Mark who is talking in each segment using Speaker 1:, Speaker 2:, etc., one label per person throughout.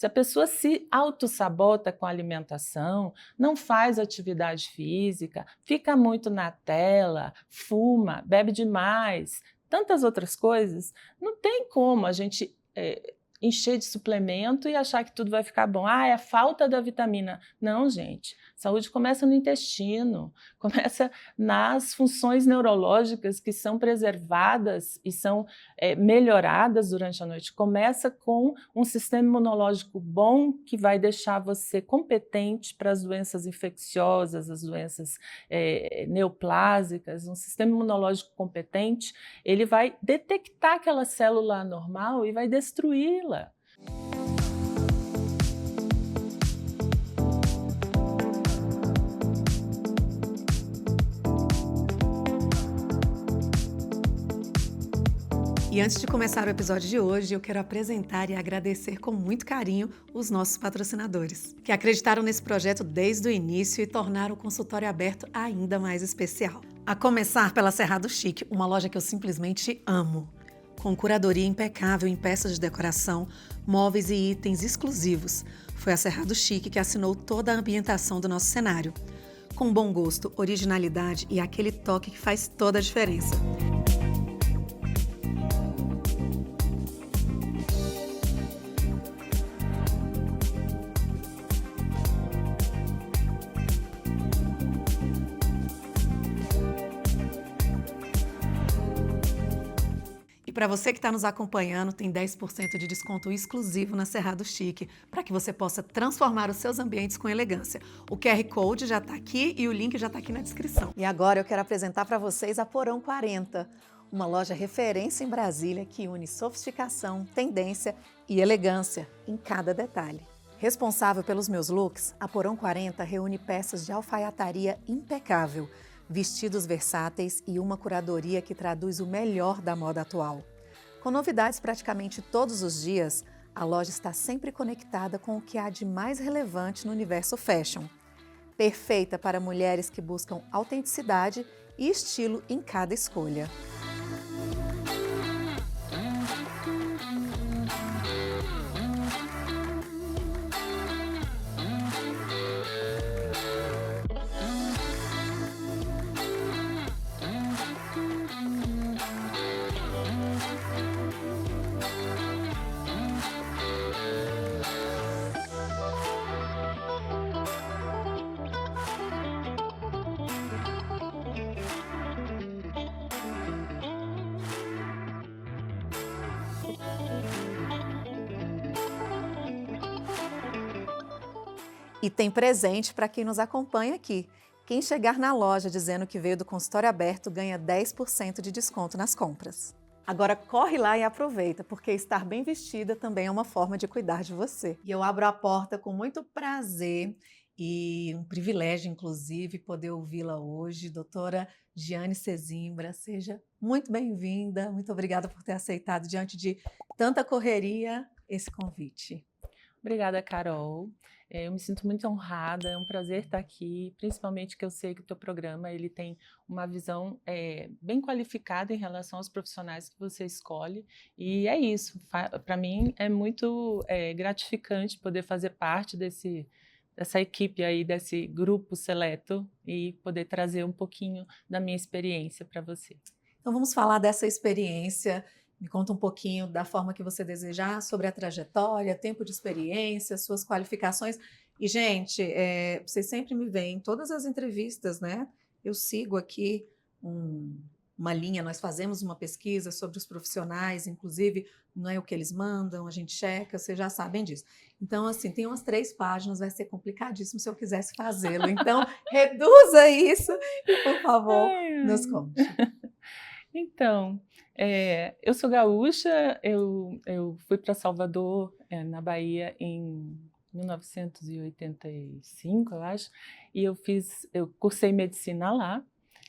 Speaker 1: Se a pessoa se autossabota com a alimentação, não faz atividade física, fica muito na tela, fuma, bebe demais, tantas outras coisas, não tem como a gente encher de suplemento e achar que tudo vai ficar bom. Ah, é a falta da vitamina. Não, gente. Saúde começa no intestino, começa nas funções neurológicas que são preservadas e são melhoradas durante a noite. Começa com um sistema imunológico bom que vai deixar você competente para as doenças infecciosas, as doenças neoplásicas. Um sistema imunológico competente, ele vai detectar aquela célula anormal e vai destruí-la.
Speaker 2: E antes de começar o episódio de hoje, eu quero apresentar e agradecer com muito carinho os nossos patrocinadores, que acreditaram nesse projeto desde o início e tornaram o consultório aberto ainda mais especial. A começar pela Cerrado Chic, uma loja que eu simplesmente amo. Com curadoria impecável em peças de decoração, móveis e itens exclusivos. Foi a Cerrado Chic que assinou toda a ambientação do nosso cenário. Com bom gosto, originalidade e aquele toque que faz toda a diferença. E para você que está nos acompanhando, tem 10% de desconto exclusivo na Cerrado Chic, para que você possa transformar os seus ambientes com elegância. O QR Code já está aqui e o link já está aqui na descrição. E agora eu quero apresentar para vocês a Porão 40, uma loja referência em Brasília que une sofisticação, tendência e elegância em cada detalhe. Responsável pelos meus looks, a Porão 40 reúne peças de alfaiataria impecável, vestidos versáteis e uma curadoria que traduz o melhor da moda atual. Com novidades praticamente todos os dias, a loja está sempre conectada com o que há de mais relevante no universo fashion. Perfeita para mulheres que buscam autenticidade e estilo em cada escolha. E tem presente para quem nos acompanha aqui. Quem chegar na loja dizendo que veio do consultório aberto ganha 10% de desconto nas compras. Agora corre lá e aproveita, porque estar bem vestida também é uma forma de cuidar de você. E eu abro a porta com muito prazer e um privilégio, inclusive, poder ouvi-la hoje. Doutora Giane Sesimbra, seja muito bem-vinda. Muito obrigada por ter aceitado, diante de tanta correria, esse convite.
Speaker 1: Obrigada, Carol. Eu me sinto muito honrada, é um prazer estar aqui, principalmente que eu sei que o teu programa ele tem uma visão bem qualificada em relação aos profissionais que você escolhe, e é isso, para mim é muito gratificante poder fazer parte dessa equipe aí, desse grupo seleto e poder trazer um pouquinho da minha experiência para você.
Speaker 2: Então vamos falar dessa experiência. Me conta um pouquinho da forma que você desejar, sobre a trajetória, tempo de experiência, suas qualificações. E, gente, vocês sempre me veem em todas as entrevistas, né? Eu sigo aqui uma linha, nós fazemos uma pesquisa sobre os profissionais, inclusive, não é o que eles mandam, a gente checa, vocês já sabem disso. Então, assim, tem umas 3 páginas, vai ser complicadíssimo se eu quisesse fazê-lo. Então, reduza isso e, por favor, nos conte.
Speaker 1: Então, eu sou gaúcha, eu fui para Salvador, na Bahia, em 1985, eu acho, e eu cursei medicina lá,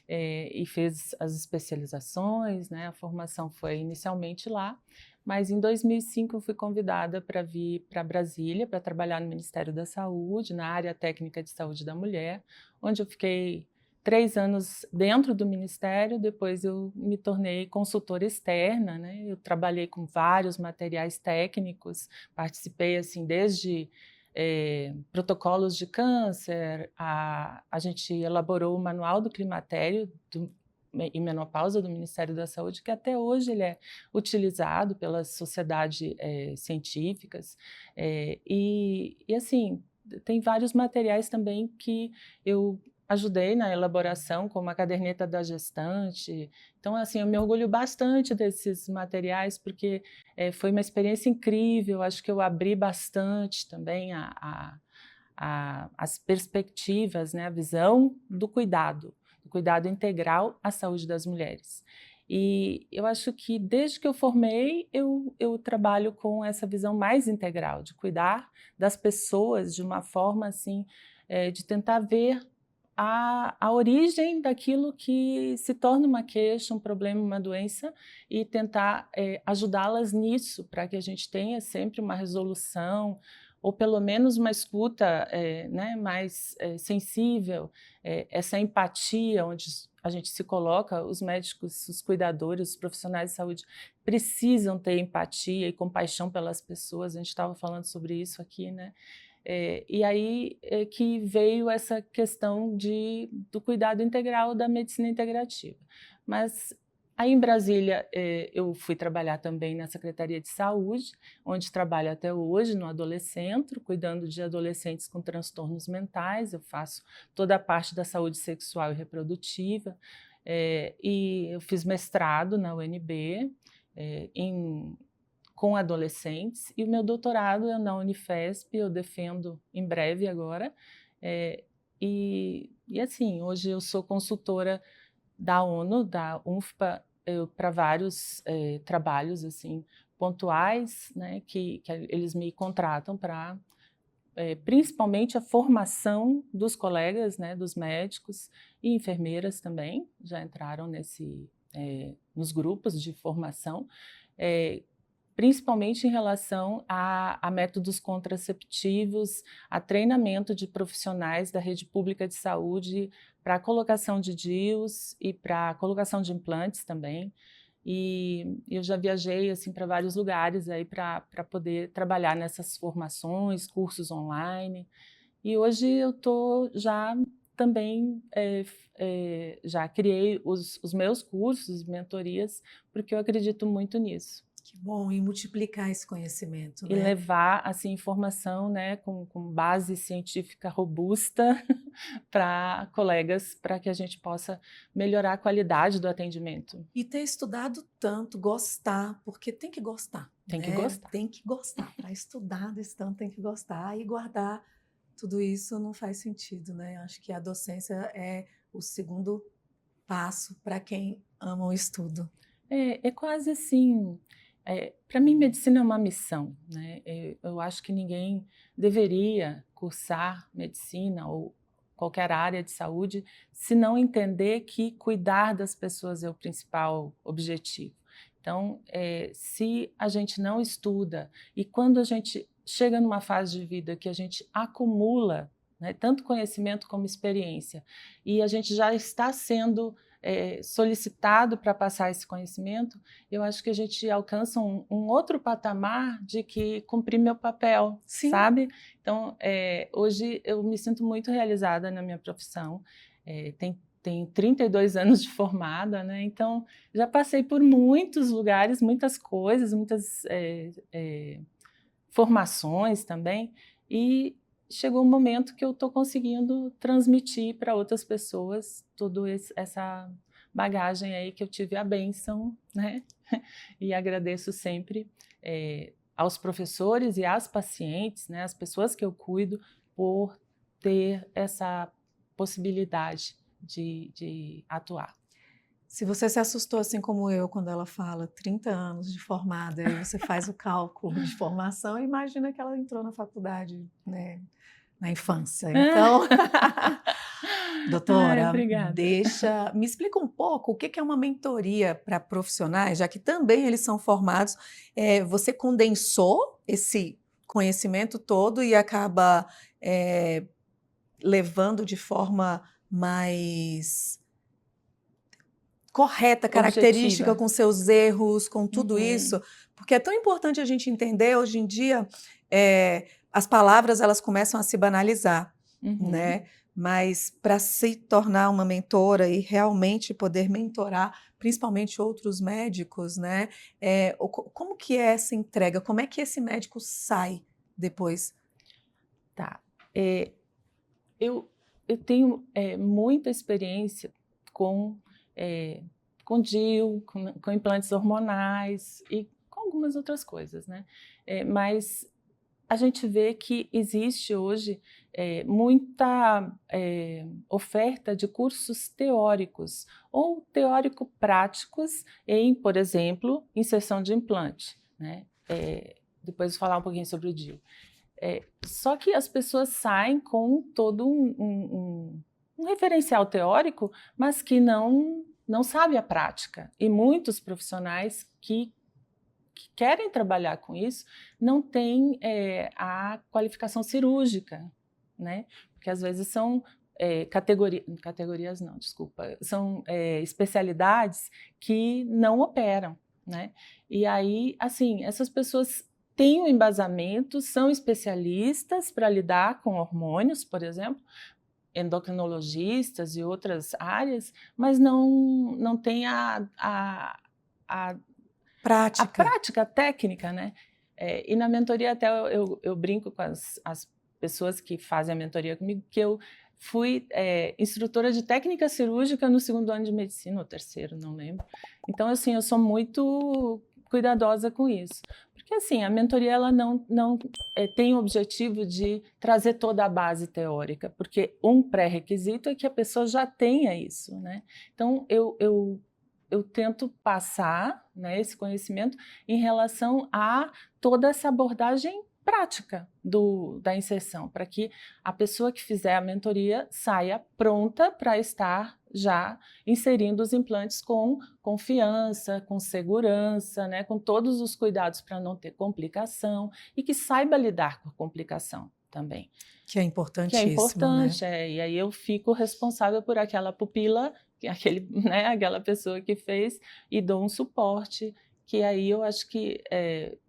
Speaker 1: e fiz as especializações, né? A formação foi inicialmente lá, mas em 2005 eu fui convidada para vir para Brasília, para trabalhar no Ministério da Saúde, na área técnica de saúde da mulher, onde eu fiquei 3 anos dentro do Ministério, depois eu me tornei consultora externa, né? Eu trabalhei com vários materiais técnicos, participei assim desde protocolos de câncer, a gente elaborou o Manual do Climatério e Menopausa do Ministério da Saúde, que até hoje ele é utilizado pelas sociedades científicas, e assim, tem vários materiais também que eu ajudei na elaboração, como a caderneta da gestante. Então, assim, eu me orgulho bastante desses materiais, porque foi uma experiência incrível, acho que eu abri bastante também as perspectivas, né, a visão do cuidado integral à saúde das mulheres. E eu acho que desde que eu formei, eu trabalho com essa visão mais integral, de cuidar das pessoas de uma forma assim, de tentar ver a origem daquilo que se torna uma queixa, um problema, uma doença, e tentar ajudá-las nisso, para que a gente tenha sempre uma resolução, ou pelo menos uma escuta né, mais sensível, essa empatia, onde a gente se coloca, os médicos, os cuidadores, os profissionais de saúde precisam ter empatia e compaixão pelas pessoas, a gente estava falando sobre isso aqui, né? E aí é que veio essa questão do cuidado integral da medicina integrativa. Mas aí em Brasília eu fui trabalhar também na Secretaria de Saúde, onde trabalho até hoje no Adolescentro, cuidando de adolescentes com transtornos mentais. Eu faço toda a parte da saúde sexual e reprodutiva, e eu fiz mestrado na UNB com adolescentes, e o meu doutorado é na Unifesp, eu defendo em breve agora, e assim, hoje eu sou consultora da ONU, da UNFPA, para vários trabalhos assim, pontuais, né, que eles me contratam para, principalmente a formação dos colegas, né, dos médicos e enfermeiras também, já entraram nos grupos de formação, principalmente em relação a métodos contraceptivos, a treinamento de profissionais da rede pública de saúde para a colocação de DIUs e para a colocação de implantes também. E eu já viajei assim, para vários lugares para poder trabalhar nessas formações, cursos online. E hoje eu estou já também, já criei os meus cursos, mentorias, porque eu acredito muito nisso.
Speaker 2: Que bom, e multiplicar esse conhecimento,
Speaker 1: E
Speaker 2: né?
Speaker 1: levar assim, informação, né, com base científica robusta para colegas, para que a gente possa melhorar a qualidade do atendimento.
Speaker 2: E ter estudado tanto, gostar, porque tem que gostar.
Speaker 1: Tem que
Speaker 2: né?
Speaker 1: gostar.
Speaker 2: Tem que gostar. Para estudar desse tanto, tem que gostar. E guardar tudo isso não faz sentido, né? Acho que a docência é o segundo passo para quem ama o estudo.
Speaker 1: É quase assim, para mim medicina é uma missão, né? Eu acho que ninguém deveria cursar medicina ou qualquer área de saúde se não entender que cuidar das pessoas é o principal objetivo. Então, se a gente não estuda e quando a gente chega numa fase de vida que a gente acumula, né, tanto conhecimento como experiência, e a gente já está sendo solicitado para passar esse conhecimento, eu acho que a gente alcança um outro patamar de que cumprir meu papel,
Speaker 2: Sim.
Speaker 1: sabe? Então, hoje eu me sinto muito realizada na minha profissão, tenho 32 anos de formada, né? Então já passei por muitos lugares, muitas coisas, muitas formações também, e chegou um momento que eu estou conseguindo transmitir para outras pessoas toda essa bagagem aí que eu tive a bênção, né? E agradeço sempre aos professores e às pacientes, né, as pessoas que eu cuido, por ter essa possibilidade de atuar.
Speaker 2: Se você se assustou assim como eu quando ela fala 30 anos de formada e você faz o cálculo de formação, imagina que ela entrou na faculdade, né, na infância. Então, doutora, me explica um pouco o que é uma mentoria para profissionais, já que também eles são formados. Você condensou esse conhecimento todo e acaba levando de forma mais correta, característica,
Speaker 1: Objetiva.
Speaker 2: com seus erros, com tudo
Speaker 1: Uhum.
Speaker 2: isso, porque é tão importante a gente entender, hoje em dia, as palavras elas começam a se banalizar,
Speaker 1: Uhum.
Speaker 2: né? Mas para se tornar uma mentora e realmente poder mentorar, principalmente outros médicos, né? Como que é essa entrega? Como é que esse médico sai depois?
Speaker 1: Tá. Eu tenho muita experiência com, com DIU, com implantes hormonais e com algumas outras coisas, né? Mas a gente vê que existe hoje muita oferta de cursos teóricos ou teórico-práticos em, por exemplo, inserção de implante, né? Depois vou falar um pouquinho sobre o DIU. Só que as pessoas saem com todo um referencial teórico, mas que não sabe a prática. E muitos profissionais que querem trabalhar com isso não têm a qualificação cirúrgica, né? Porque às vezes são categorias não, desculpa, são especialidades que não operam, né? E aí, assim, essas pessoas têm um embasamento, são especialistas para lidar com hormônios, por exemplo, endocrinologistas e outras áreas, mas não têm a
Speaker 2: Prática.
Speaker 1: prática técnica, né? E na mentoria até eu brinco com as pessoas que fazem a mentoria comigo, que eu fui instrutora de técnica cirúrgica no 2º ano de medicina, ou 3º, não lembro. Então, assim, eu sou muito cuidadosa com isso. Porque, assim, a mentoria ela não tem o objetivo de trazer toda a base teórica, porque um pré-requisito é que a pessoa já tenha isso, né? Então, eu tento passar, né, esse conhecimento em relação a toda essa abordagem prática da inserção, para que a pessoa que fizer a mentoria saia pronta para estar já inserindo os implantes com confiança, com segurança, né, com todos os cuidados para não ter complicação e que saiba lidar com a complicação também.
Speaker 2: Que é
Speaker 1: Que é
Speaker 2: importantíssimo,
Speaker 1: importante,
Speaker 2: né?
Speaker 1: e aí eu fico responsável por aquela pupila, né, aquela pessoa que fez, e dou um suporte, que aí eu acho que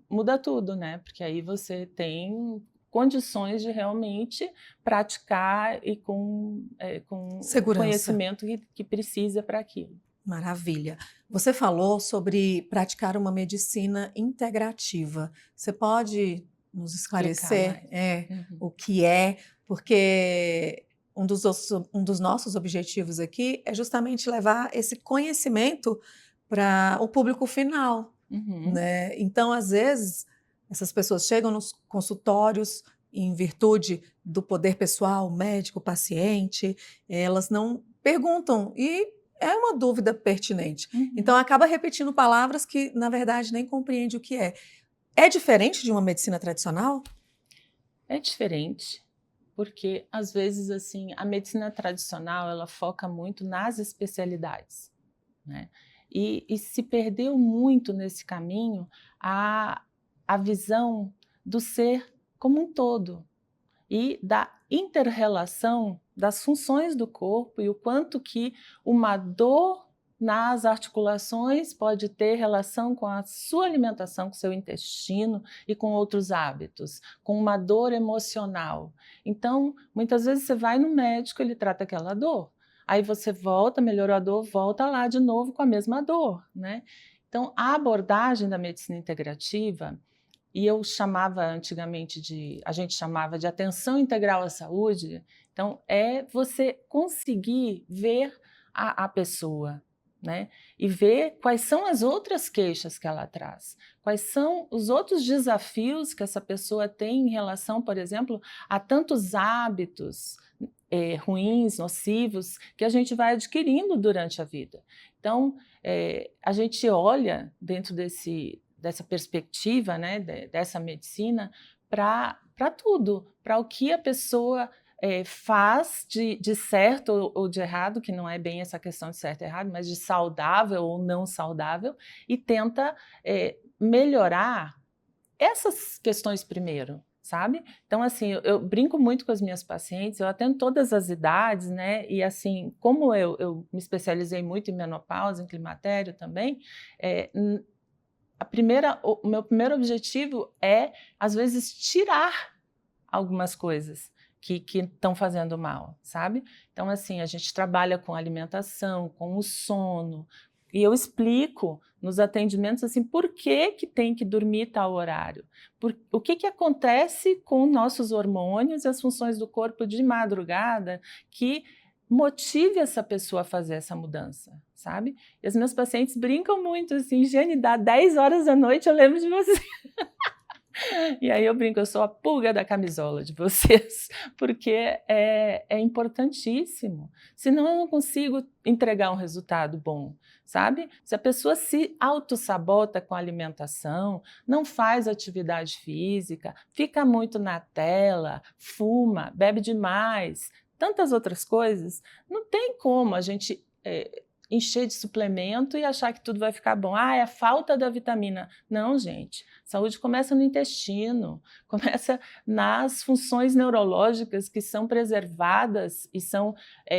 Speaker 1: muda tudo, né? Porque aí você tem condições de realmente praticar e com o
Speaker 2: Segurança.
Speaker 1: conhecimento que precisa para aquilo.
Speaker 2: Maravilha. Você falou sobre praticar uma medicina integrativa. Você pode nos
Speaker 1: Explicar
Speaker 2: esclarecer
Speaker 1: mais. Uhum.
Speaker 2: o que é? Porque um dos nossos objetivos aqui é justamente levar esse conhecimento para o público final,
Speaker 1: Uhum.
Speaker 2: né? Então, às vezes, essas pessoas chegam nos consultórios em virtude do poder pessoal, médico, paciente, elas não perguntam e é uma dúvida pertinente.
Speaker 1: Uhum.
Speaker 2: Então, acaba repetindo palavras que, na verdade, nem compreende o que é. É diferente de uma medicina tradicional?
Speaker 1: É diferente, porque às vezes assim a medicina tradicional ela foca muito nas especialidades, né? E se perdeu muito nesse caminho a visão do ser como um todo e da inter-relação das funções do corpo e o quanto que uma dor nas articulações pode ter relação com a sua alimentação, com o seu intestino e com outros hábitos, com uma dor emocional. Então, muitas vezes você vai no médico, ele trata aquela dor. Aí você volta, melhorou a dor, volta lá de novo com a mesma dor, né? Então, a abordagem da medicina integrativa, e eu chamava antigamente a gente chamava de atenção integral à saúde, então é você conseguir ver a pessoa, né? E ver quais são as outras queixas que ela traz, quais são os outros desafios que essa pessoa tem em relação, por exemplo, a tantos hábitos ruins, nocivos, que a gente vai adquirindo durante a vida. Então, a gente olha dentro dessa perspectiva, né, dessa medicina, para tudo, para o que a pessoa faz de certo ou de errado, que não é bem essa questão de certo e errado, mas de saudável ou não saudável, e tenta melhorar essas questões primeiro, sabe? Então, assim, eu brinco muito com as minhas pacientes, eu atendo todas as idades, né? E, assim, como eu me especializei muito em menopausa, em climatério também, é, o meu primeiro objetivo é, às vezes, tirar algumas coisas que estão fazendo mal, sabe? Então, assim, a gente trabalha com alimentação, com o sono, e eu explico nos atendimentos assim, por que tem que dormir tal horário, o que acontece com nossos hormônios e as funções do corpo de madrugada que motive essa pessoa a fazer essa mudança, sabe? E os meus pacientes brincam muito assim, Jane, dá 10 horas da noite, eu lembro de você. E aí eu brinco, eu sou a pulga da camisola de vocês, porque é importantíssimo. Senão eu não consigo entregar um resultado bom, sabe? Se a pessoa se autossabota com a alimentação, não faz atividade física, fica muito na tela, fuma, bebe demais, tantas outras coisas, não tem como a gente encher de suplemento e achar que tudo vai ficar bom. Ah, é a falta da vitamina. Não, gente. Saúde começa no intestino, começa nas funções neurológicas que são preservadas e são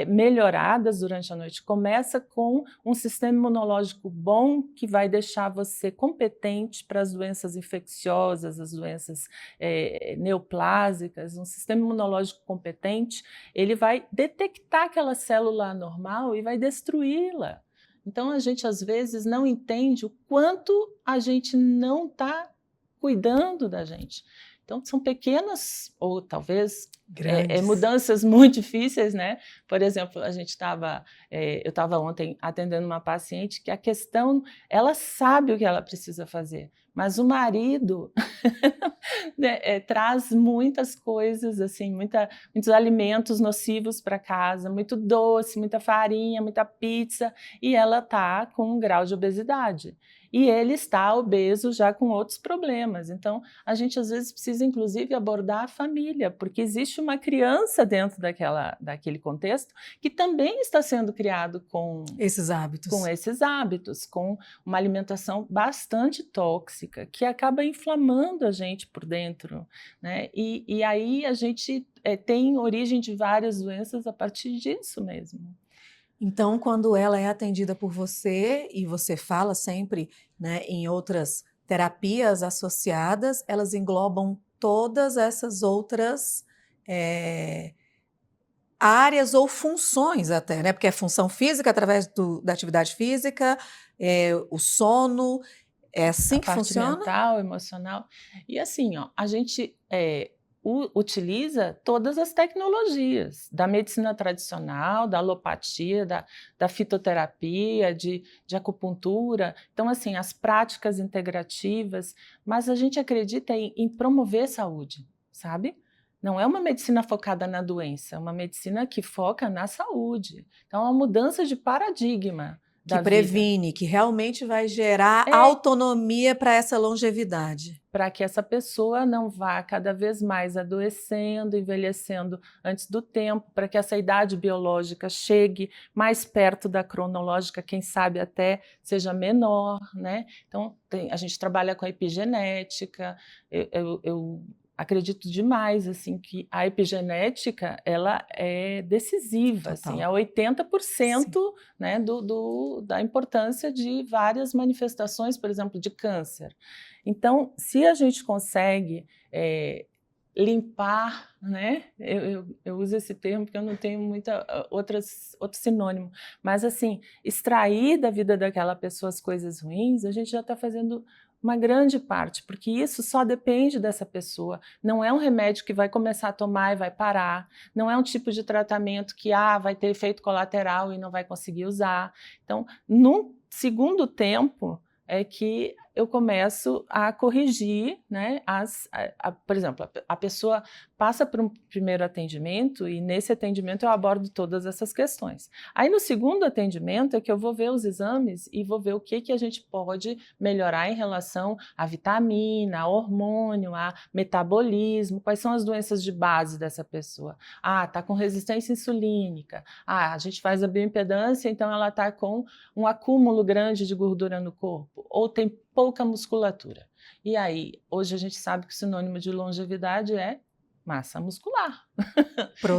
Speaker 1: melhoradas durante a noite. Começa com um sistema imunológico bom que vai deixar você competente para as doenças infecciosas, as doenças neoplásicas. Um sistema imunológico competente, ele vai detectar aquela célula anormal e vai destruí-la. Então, a gente às vezes não entende o quanto a gente não está cuidando da gente. Então, são pequenas, ou talvez mudanças muito difíceis, né? Por exemplo, eu estava ontem atendendo uma paciente que a questão, ela sabe o que ela precisa fazer, mas o marido né, traz muitas coisas, assim, muitos alimentos nocivos para casa, muito doce, muita farinha, muita pizza, e ela está com um grau de obesidade. E ele está obeso já com outros problemas. Então, a gente às vezes precisa, inclusive, abordar a família, porque existe uma criança dentro daquele contexto que também está sendo criado com
Speaker 2: esses hábitos,
Speaker 1: com uma alimentação bastante tóxica, que acaba inflamando a gente por dentro, né? E aí a gente tem origem de várias doenças a partir disso mesmo.
Speaker 2: Então, quando ela é atendida por você, e você fala sempre, né, em outras terapias associadas, elas englobam todas essas outras áreas ou funções até, né? Porque é função física através da atividade física, o sono, é assim que funciona?
Speaker 1: A parte mental, emocional. E assim, ó, a gente utiliza todas as tecnologias da medicina tradicional, da alopatia, da fitoterapia, de acupuntura. Então, assim, as práticas integrativas, mas a gente acredita em promover saúde, sabe? Não é uma medicina focada na doença, é uma medicina que foca na saúde. Então, é uma mudança de paradigma.
Speaker 2: Que previne, que realmente vai gerar autonomia para essa longevidade.
Speaker 1: Para que essa pessoa não vá cada vez mais adoecendo, envelhecendo antes do tempo, para que essa idade biológica chegue mais perto da cronológica, quem sabe até seja menor, né? Então, a gente trabalha com a epigenética, eu acredito demais assim, que a epigenética ela é decisiva, assim, é 80% né, da importância de várias manifestações, por exemplo, de câncer. Então, se a gente consegue limpar, né? Eu uso esse termo porque eu não tenho outro sinônimo, mas assim, extrair da vida daquela pessoa as coisas ruins, a gente já está fazendo uma grande parte, porque isso só depende dessa pessoa. Não é um remédio que vai começar a tomar e vai parar, não é um tipo de tratamento que vai ter efeito colateral e não vai conseguir usar. Então, no segundo tempo, é que eu começo a corrigir, né, por exemplo, a pessoa passa por um primeiro atendimento e nesse atendimento eu abordo todas essas questões. Aí no segundo atendimento é que eu vou ver os exames e vou ver o que a gente pode melhorar em relação à vitamina, a hormônio, a metabolismo, quais são as doenças de base dessa pessoa. Tá com resistência insulínica. A gente faz a bioimpedância, então ela está com um acúmulo grande de gordura no corpo, ou tem pouca musculatura. E aí, hoje a gente sabe que o sinônimo de longevidade é massa muscular.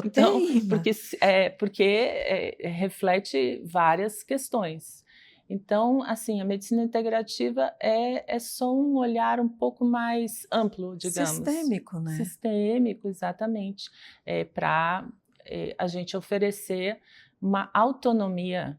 Speaker 1: Então,
Speaker 2: Proteína.
Speaker 1: porque reflete várias questões. Então, assim, a medicina integrativa é só um olhar um pouco mais amplo, digamos.
Speaker 2: Sistêmico, né?
Speaker 1: Sistêmico, exatamente, para a gente oferecer uma autonomia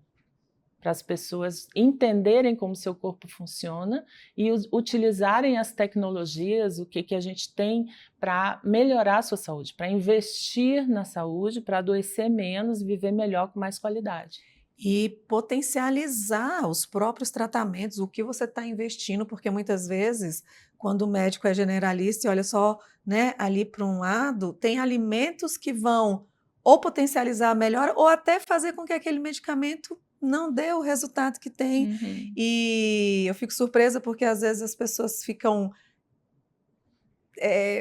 Speaker 1: para as pessoas entenderem como seu corpo funciona e utilizarem as tecnologias, o que a gente tem para melhorar a sua saúde, para investir na saúde, para adoecer menos e viver melhor com mais qualidade.
Speaker 2: E potencializar os próprios tratamentos, o que você está investindo, porque muitas vezes, quando o médico é generalista e olha só, né, ali para um lado, tem alimentos que vão ou potencializar a melhora ou até fazer com que aquele medicamento não dê o resultado que tem.
Speaker 1: Uhum.
Speaker 2: E eu fico surpresa porque às vezes as pessoas ficam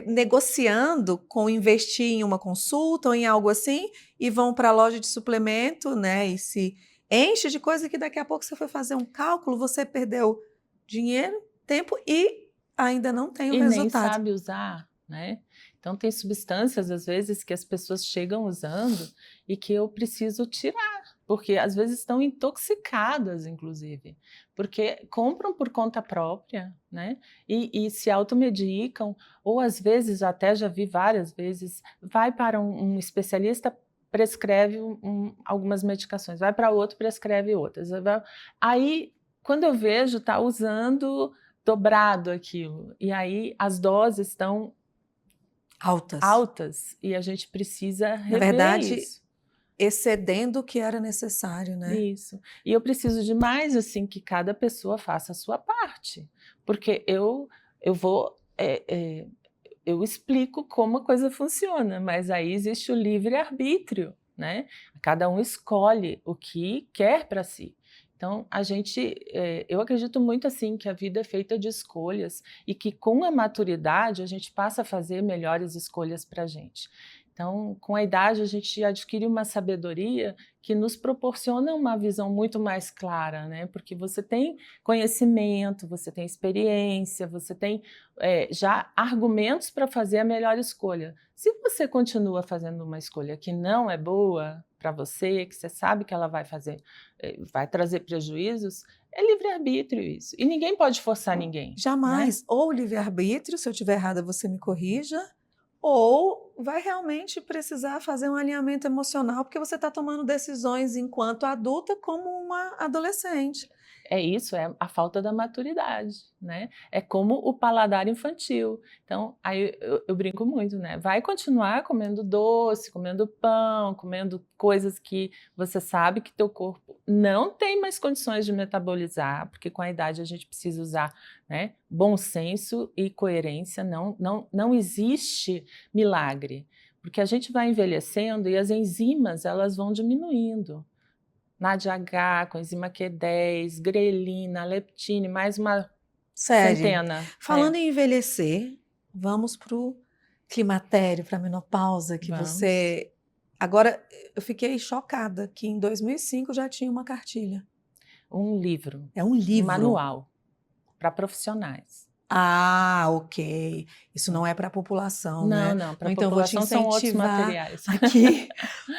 Speaker 2: negociando com investir em uma consulta ou em algo assim, e vão para a loja de suplemento, né? E se enche de coisa que daqui a pouco você foi fazer um cálculo, você perdeu dinheiro, tempo e ainda não tem o
Speaker 1: E nem
Speaker 2: resultado.
Speaker 1: sabe usar, né? Então tem substâncias, às vezes, que as pessoas chegam usando e que eu preciso tirar, porque às vezes estão intoxicadas, inclusive, porque compram por conta própria, né? E se automedicam, ou às vezes, até já vi várias vezes, vai para um especialista, prescreve algumas medicações, vai para outro, prescreve outras. Aí, quando eu vejo, está usando dobrado aquilo. E aí as doses estão
Speaker 2: Altas.
Speaker 1: altas e a gente precisa
Speaker 2: Na
Speaker 1: rever
Speaker 2: verdade,
Speaker 1: isso.
Speaker 2: excedendo o que era necessário, né?
Speaker 1: Isso. E eu preciso de mais, assim, que cada pessoa faça a sua parte. Porque eu vou. Eu explico como a coisa funciona, mas aí existe o livre-arbítrio, né? Cada um escolhe o que quer para si. Então, eu acredito muito assim que a vida é feita de escolhas e que com a maturidade a gente passa a fazer melhores escolhas para a gente. Então, com a idade a gente adquire uma sabedoria que nos proporciona uma visão muito mais clara, né? Porque você tem conhecimento, você tem experiência, você tem já argumentos para fazer a melhor escolha. Se você continua fazendo uma escolha que não é boa para você, que você sabe que ela vai trazer prejuízos, é livre-arbítrio isso. E ninguém pode forçar ninguém, né?
Speaker 2: Jamais. Ou livre-arbítrio, se eu estiver errada, você me corrija, ou vai realmente precisar fazer um alinhamento emocional, porque você está tomando decisões enquanto adulta como uma adolescente.
Speaker 1: É isso, é a falta da maturidade, né? É como o paladar infantil. Então, aí eu brinco muito, né? Vai continuar comendo doce, comendo pão, comendo coisas que você sabe que teu corpo não tem mais condições de metabolizar, porque com a idade a gente precisa usar, né, bom senso e coerência. Não existe milagre, porque a gente vai envelhecendo e as enzimas elas vão diminuindo. NADH, coenzima Q10, grelina, leptina, mais uma
Speaker 2: Sério.
Speaker 1: centena.
Speaker 2: Falando em envelhecer, vamos para o climatério, para a menopausa, que
Speaker 1: Vamos.
Speaker 2: você. Agora, eu fiquei chocada que em 2005 já tinha uma cartilha.
Speaker 1: Um livro,
Speaker 2: É um
Speaker 1: um
Speaker 2: livro.
Speaker 1: manual para profissionais.
Speaker 2: Ah, ok. Isso não é para a população, né?
Speaker 1: Não, para
Speaker 2: Ou
Speaker 1: a
Speaker 2: então eu vou te
Speaker 1: população são outros
Speaker 2: incentivar
Speaker 1: materiais.
Speaker 2: aqui,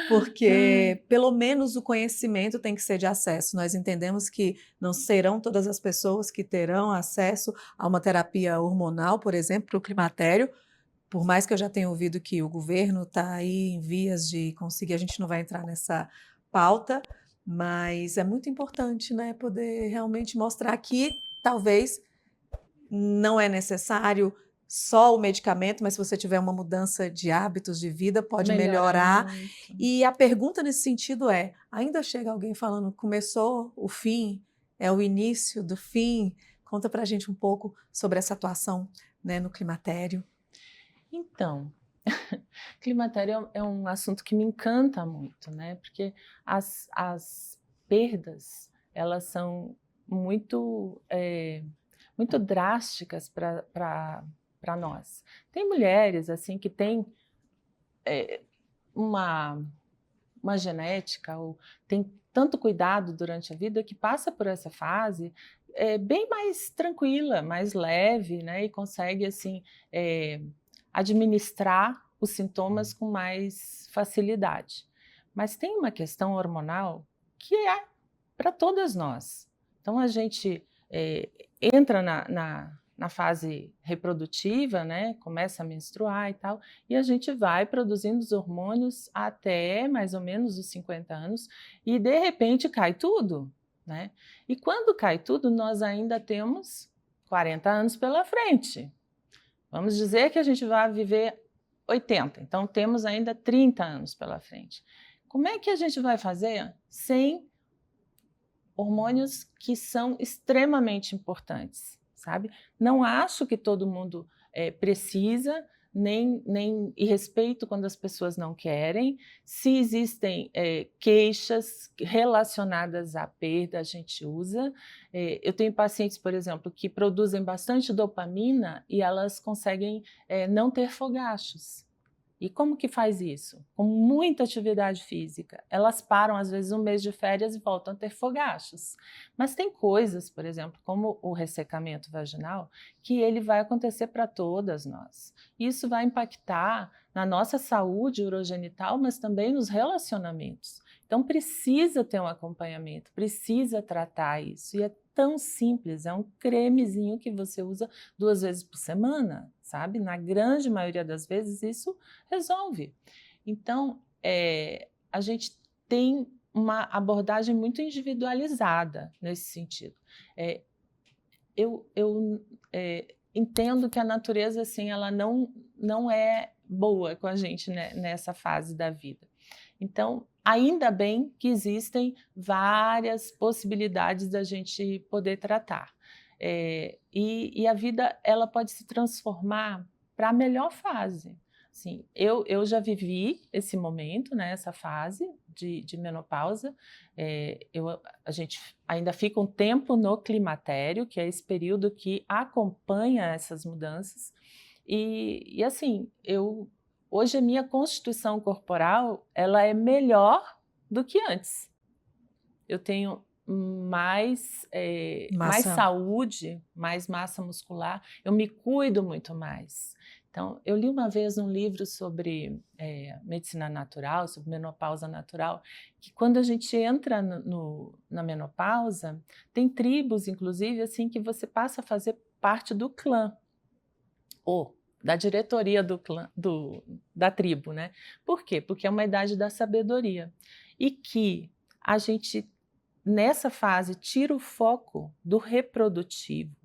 Speaker 2: porque pelo menos o conhecimento tem que ser de acesso. Nós entendemos que não serão todas as pessoas que terão acesso a uma terapia hormonal, por exemplo, para o climatério. Por mais que eu já tenha ouvido que o governo está aí em vias de conseguir, a gente não vai entrar nessa pauta, mas é muito importante, né, poder realmente mostrar que talvez não é necessário só o medicamento, mas se você tiver uma mudança de hábitos de vida, pode
Speaker 1: Melhora
Speaker 2: melhorar.
Speaker 1: muito.
Speaker 2: E a pergunta nesse sentido é: ainda chega alguém falando, começou o fim, é o início do fim? Conta pra gente um pouco sobre essa atuação, né, no climatério.
Speaker 1: Então, climatério é um assunto que me encanta muito, né? Porque as perdas, elas são muito drásticas para nós. Tem mulheres assim que têm uma, uma genética ou tem tanto cuidado durante a vida que passa por essa fase bem mais tranquila, mais leve, né, e consegue assim administrar os sintomas com mais facilidade. Mas tem uma questão hormonal que é para todas nós. Então a gente entra na fase reprodutiva, né, começa a menstruar e tal, e a gente vai produzindo os hormônios até mais ou menos os 50 anos, e de repente cai tudo, né? E quando cai tudo, nós ainda temos 40 anos pela frente. Vamos dizer que a gente vai viver 80, então temos ainda 30 anos pela frente. Como é que a gente vai fazer sem hormônios que são extremamente importantes, sabe? Não acho que todo mundo precisa, e respeito quando as pessoas não querem. Se existem queixas relacionadas à perda, a gente usa. Eu tenho pacientes, por exemplo, que produzem bastante dopamina e elas conseguem não ter fogachos. E como que faz isso? Com muita atividade física. Elas param, às vezes, um mês de férias e voltam a ter fogachos. Mas tem coisas, por exemplo, como o ressecamento vaginal, que ele vai acontecer para todas nós. Isso vai impactar na nossa saúde urogenital, mas também nos relacionamentos. Então, precisa ter um acompanhamento, precisa tratar isso. E é tão simples, é um cremezinho que você usa 2 vezes por semana, sabe? Na grande maioria das vezes, isso resolve. Então, a gente tem uma abordagem muito individualizada nesse sentido. Eu entendo que a natureza, assim, ela não é boa com a gente, né, nessa fase da vida. Então, ainda bem que existem várias possibilidades da gente poder tratar. E a vida, ela pode se transformar para a melhor fase. Assim, eu já vivi esse momento, né, essa fase de menopausa. A gente ainda fica um tempo no climatério, que é esse período que acompanha essas mudanças. E assim, hoje a minha constituição corporal, ela é melhor do que antes. Eu tenho mais saúde, mais massa muscular, eu me cuido muito mais. Então, eu li uma vez um livro sobre medicina natural, sobre menopausa natural, que quando a gente entra na menopausa, tem tribos, inclusive, assim, que você passa a fazer parte do clã, ou da diretoria do clã, da tribo, né? Por quê? Porque é uma idade da sabedoria. E que a gente, nessa fase, tira o foco do reprodutivo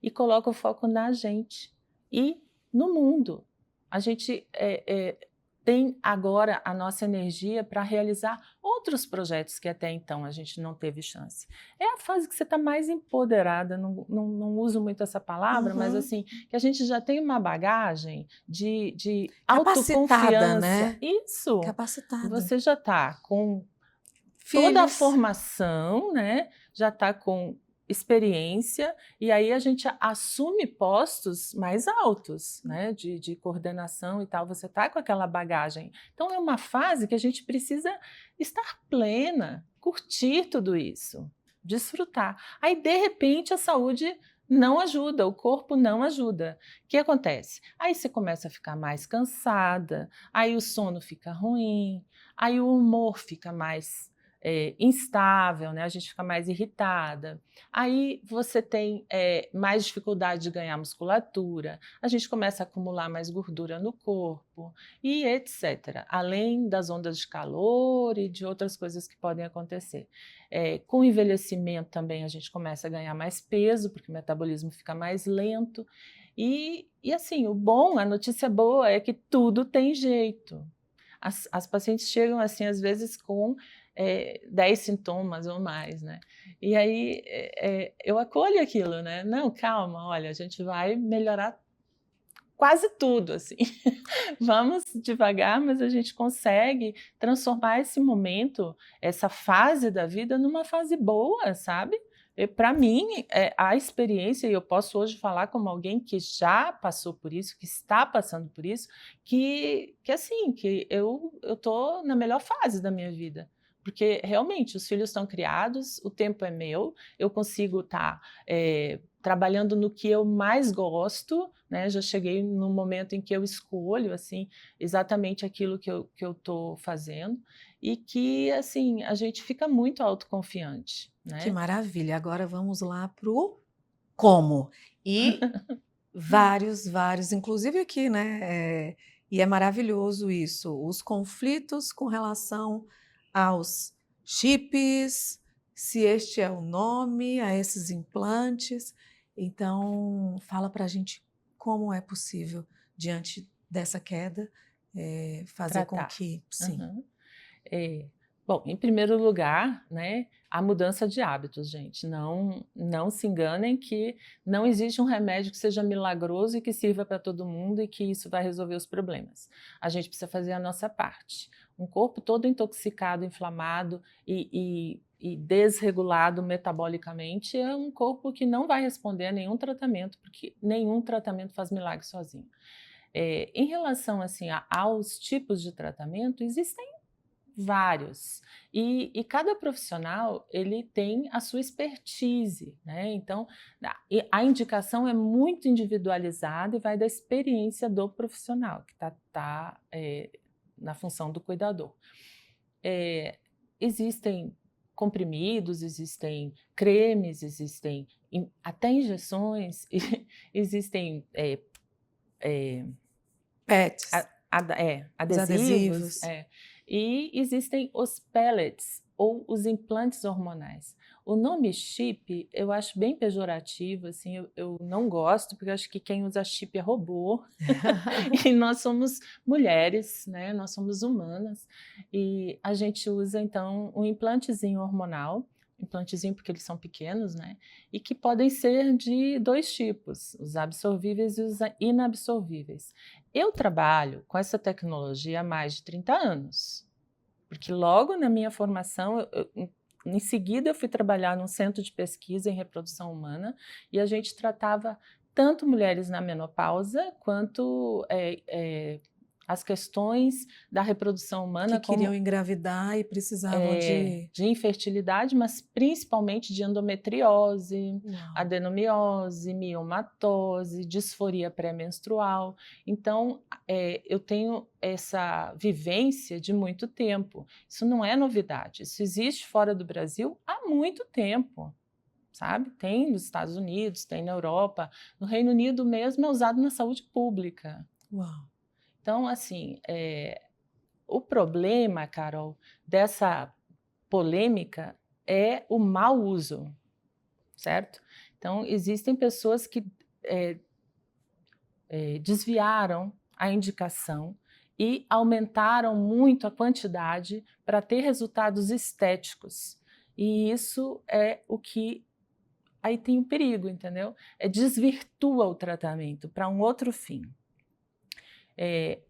Speaker 1: e coloca o foco na gente e no mundo. A gente tem agora a nossa energia para realizar outros projetos que até então a gente não teve chance. É a fase que você está mais empoderada, não uso muito essa palavra, mas assim, que a gente já tem uma bagagem de autoconfiança.
Speaker 2: Né?
Speaker 1: Isso!
Speaker 2: Capacitada.
Speaker 1: Você já está com toda a formação, né? Já está com experiência, e aí a gente assume postos mais altos, né, de coordenação e tal, você está com aquela bagagem. Então é uma fase que a gente precisa estar plena, curtir tudo isso, desfrutar. Aí, de repente, a saúde não ajuda, o corpo não ajuda. O que acontece? Aí você começa a ficar mais cansada, aí o sono fica ruim, aí o humor fica mais instável, né? A gente fica mais irritada. Aí você tem mais dificuldade de ganhar musculatura, a gente começa a acumular mais gordura no corpo e etc. Além das ondas de calor e de outras coisas que podem acontecer. Com o envelhecimento também a gente começa a ganhar mais peso, porque o metabolismo fica mais lento. E assim, a notícia boa é que tudo tem jeito. As pacientes chegam assim, às vezes, com 10 sintomas ou mais, né? E aí eu acolho aquilo, né? Não, calma, olha, a gente vai melhorar quase tudo, assim. Vamos devagar, mas a gente consegue transformar esse momento, essa fase da vida, numa fase boa, sabe? Para mim, a experiência, e eu posso hoje falar como alguém que já passou por isso, que está passando por isso, que assim, que eu estou na melhor fase da minha vida. Porque realmente os filhos estão criados, o tempo é meu, eu consigo estar trabalhando no que eu mais gosto, né? Já cheguei no momento em que eu escolho assim exatamente aquilo que eu estou fazendo e que assim a gente fica muito autoconfiante,
Speaker 2: Que
Speaker 1: né?
Speaker 2: maravilha. Agora vamos lá para o como. E vários, inclusive aqui, né, e é maravilhoso isso, os conflitos com relação aos chips, se este é o nome, a esses implantes. Então, fala para a gente como é possível, diante dessa queda, fazer com
Speaker 1: Tratar.
Speaker 2: que sim.
Speaker 1: Uhum. É. Bom, em primeiro lugar, né, a mudança de hábitos, gente. Não se enganem que não existe um remédio que seja milagroso e que sirva para todo mundo e que isso vai resolver os problemas. A gente precisa fazer a nossa parte. Um corpo todo intoxicado, inflamado e desregulado metabolicamente é um corpo que não vai responder a nenhum tratamento, porque nenhum tratamento faz milagre sozinho. Em relação assim, aos tipos de tratamento, existem vários. E cada profissional, ele tem a sua expertise, né? Então, a indicação é muito individualizada e vai da experiência do profissional, que tá na função do cuidador. Existem comprimidos, existem cremes, existem até injeções, existem
Speaker 2: Pets, os
Speaker 1: adesivos,
Speaker 2: adesivos.
Speaker 1: e existem os pellets ou os implantes hormonais. O nome chip eu acho bem pejorativo, assim, eu não gosto, porque eu acho que quem usa chip é robô, e nós somos mulheres, né? Nós somos humanas, e a gente usa então um implantezinho hormonal, implantezinho porque eles são pequenos, né? E que podem ser de dois tipos, os absorvíveis e os inabsorvíveis. Eu trabalho com essa tecnologia há mais de 30 anos, porque logo na minha formação, em seguida eu fui trabalhar num centro de pesquisa em reprodução humana e a gente tratava tanto mulheres na menopausa quanto as questões da reprodução
Speaker 2: Que
Speaker 1: humana
Speaker 2: queriam
Speaker 1: como
Speaker 2: engravidar e precisavam de.
Speaker 1: de infertilidade, mas principalmente de endometriose,
Speaker 2: Uau.
Speaker 1: adenomiose, miomatose, disforia pré-menstrual. Então, eu tenho essa vivência de muito tempo. Isso não é novidade, isso existe fora do Brasil há muito tempo. Sabe? Tem nos Estados Unidos, tem na Europa, no Reino Unido mesmo é usado na saúde pública.
Speaker 2: Uau.
Speaker 1: Então, assim, o problema, Carol, dessa polêmica é o mau uso, certo? Então, existem pessoas que desviaram a indicação e aumentaram muito a quantidade para ter resultados estéticos. E isso é o que aí tem um perigo, entendeu? Desvirtua o tratamento para um outro fim.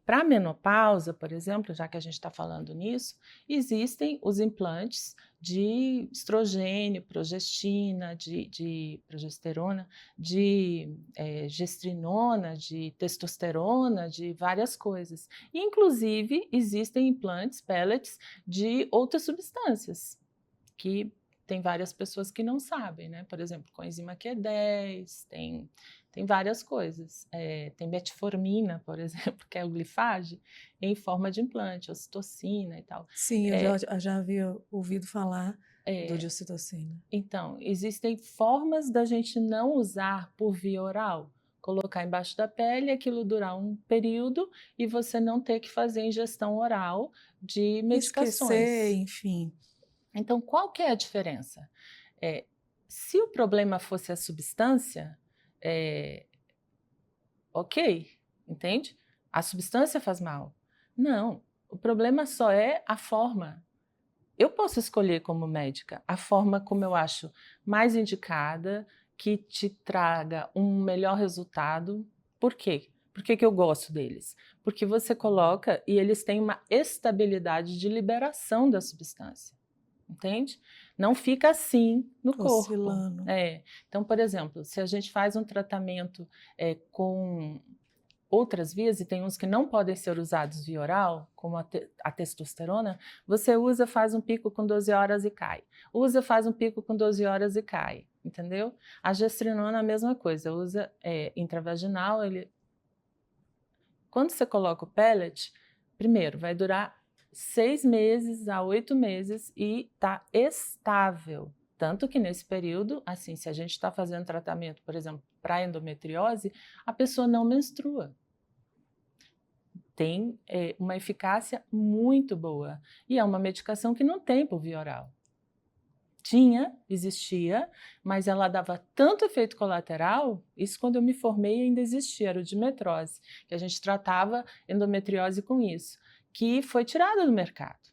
Speaker 1: Para a menopausa, por exemplo, já que a gente está falando nisso, existem os implantes de estrogênio, progestina, de progesterona, de gestrinona, de testosterona, de várias coisas. E, inclusive, existem implantes, pellets, de outras substâncias, que tem várias pessoas que não sabem, né? Por exemplo, coenzima Q10, tem várias coisas. Tem metformina, por exemplo, que é o glifage, em forma de implante, ocitocina e tal.
Speaker 2: Sim, eu já havia ouvido falar do de ocitocina.
Speaker 1: Então, existem formas da gente não usar por via oral. Colocar embaixo da pele, aquilo durar um período e você não ter que fazer ingestão oral de medicações.
Speaker 2: Esquecer, enfim.
Speaker 1: Então, qual que é a diferença? Se o problema fosse a substância, ok, entende? A substância faz mal. Não, o problema só é a forma. Eu posso escolher como médica a forma como eu acho mais indicada, que te traga um melhor resultado. Por quê? Por que eu gosto deles? Porque você coloca e eles têm uma estabilidade de liberação da substância. Entende? Não fica assim no corpo.
Speaker 2: Oscilando.
Speaker 1: Então, por exemplo, se a gente faz um tratamento com outras vias, e tem uns que não podem ser usados via oral, como a testosterona, você usa, faz um pico com 12 horas e cai. Usa, faz um pico com 12 horas e cai, entendeu? A gestrinona é a mesma coisa, usa intravaginal. Quando você coloca o pellet, primeiro, vai durar 6 meses a 8 meses e está estável. Tanto que nesse período, assim, se a gente está fazendo tratamento, por exemplo, para endometriose, a pessoa não menstrua. Tem uma eficácia muito boa. E é uma medicação que não tem por via oral. Existia, mas ela dava tanto efeito colateral, isso quando eu me formei ainda existia, era o dimetrose, que a gente tratava endometriose com isso, que foi tirada do mercado.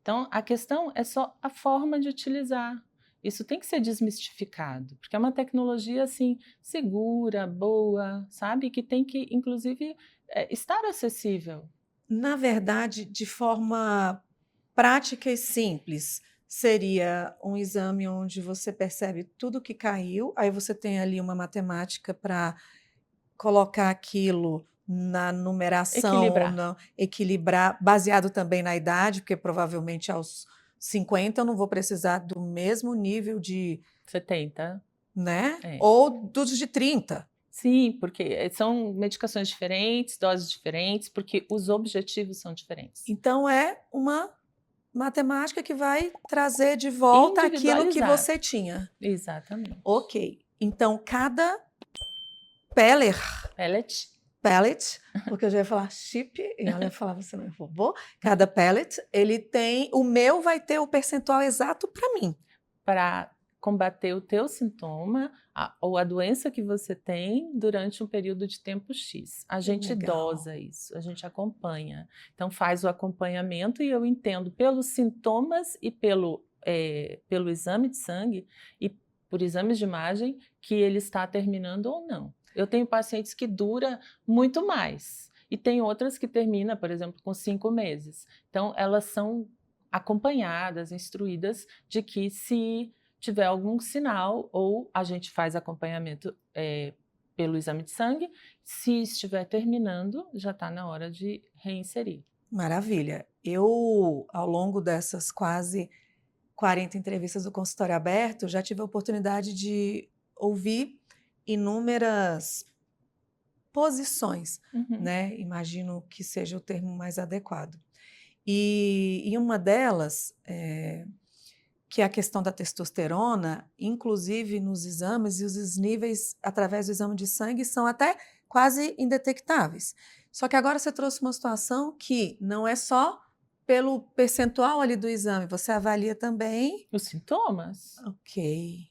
Speaker 1: Então, a questão é só a forma de utilizar. Isso tem que ser desmistificado, porque é uma tecnologia assim segura, boa, sabe? Que tem que, inclusive, estar acessível.
Speaker 2: Na verdade, de forma prática e simples, seria um exame onde você percebe tudo que caiu, aí você tem ali uma matemática para colocar aquilo na numeração,
Speaker 1: Equilibrar.
Speaker 2: equilibrar, baseado também na idade, porque provavelmente aos 50 eu não vou precisar do mesmo nível de,
Speaker 1: 70.
Speaker 2: né?
Speaker 1: É.
Speaker 2: Ou dos de 30.
Speaker 1: Sim, porque são medicações diferentes, doses diferentes, porque os objetivos são diferentes.
Speaker 2: Então é uma matemática que vai trazer de volta aquilo que
Speaker 1: Individualizado.
Speaker 2: você tinha.
Speaker 1: Exatamente.
Speaker 2: Ok. Então cada pellet, porque eu já ia falar chip, e ela ia falar, você não é vovô. Cada pellet, ele tem, o meu vai ter o percentual exato para mim.
Speaker 1: Para combater o teu sintoma ou a doença que você tem durante um período de tempo X. A gente dosa isso, a gente acompanha. Então faz o acompanhamento e eu entendo pelos sintomas e pelo exame de sangue e por exames de imagem que ele está terminando ou não. Eu tenho pacientes que dura muito mais e tem outras que termina, por exemplo, com 5 meses. Então elas são acompanhadas, instruídas de que se tiver algum sinal, ou a gente faz acompanhamento pelo exame de sangue, se estiver terminando, já está na hora de reinserir.
Speaker 2: Maravilha. Eu, ao longo dessas quase 40 entrevistas do consultório aberto, já tive a oportunidade de ouvir inúmeras posições, né? Imagino que seja o termo mais adequado. E uma delas, que é a questão da testosterona, inclusive nos exames, e os níveis através do exame de sangue são até quase indetectáveis. Só que agora você trouxe uma situação que não é só pelo percentual ali do exame, você avalia também
Speaker 1: os sintomas.
Speaker 2: Ok.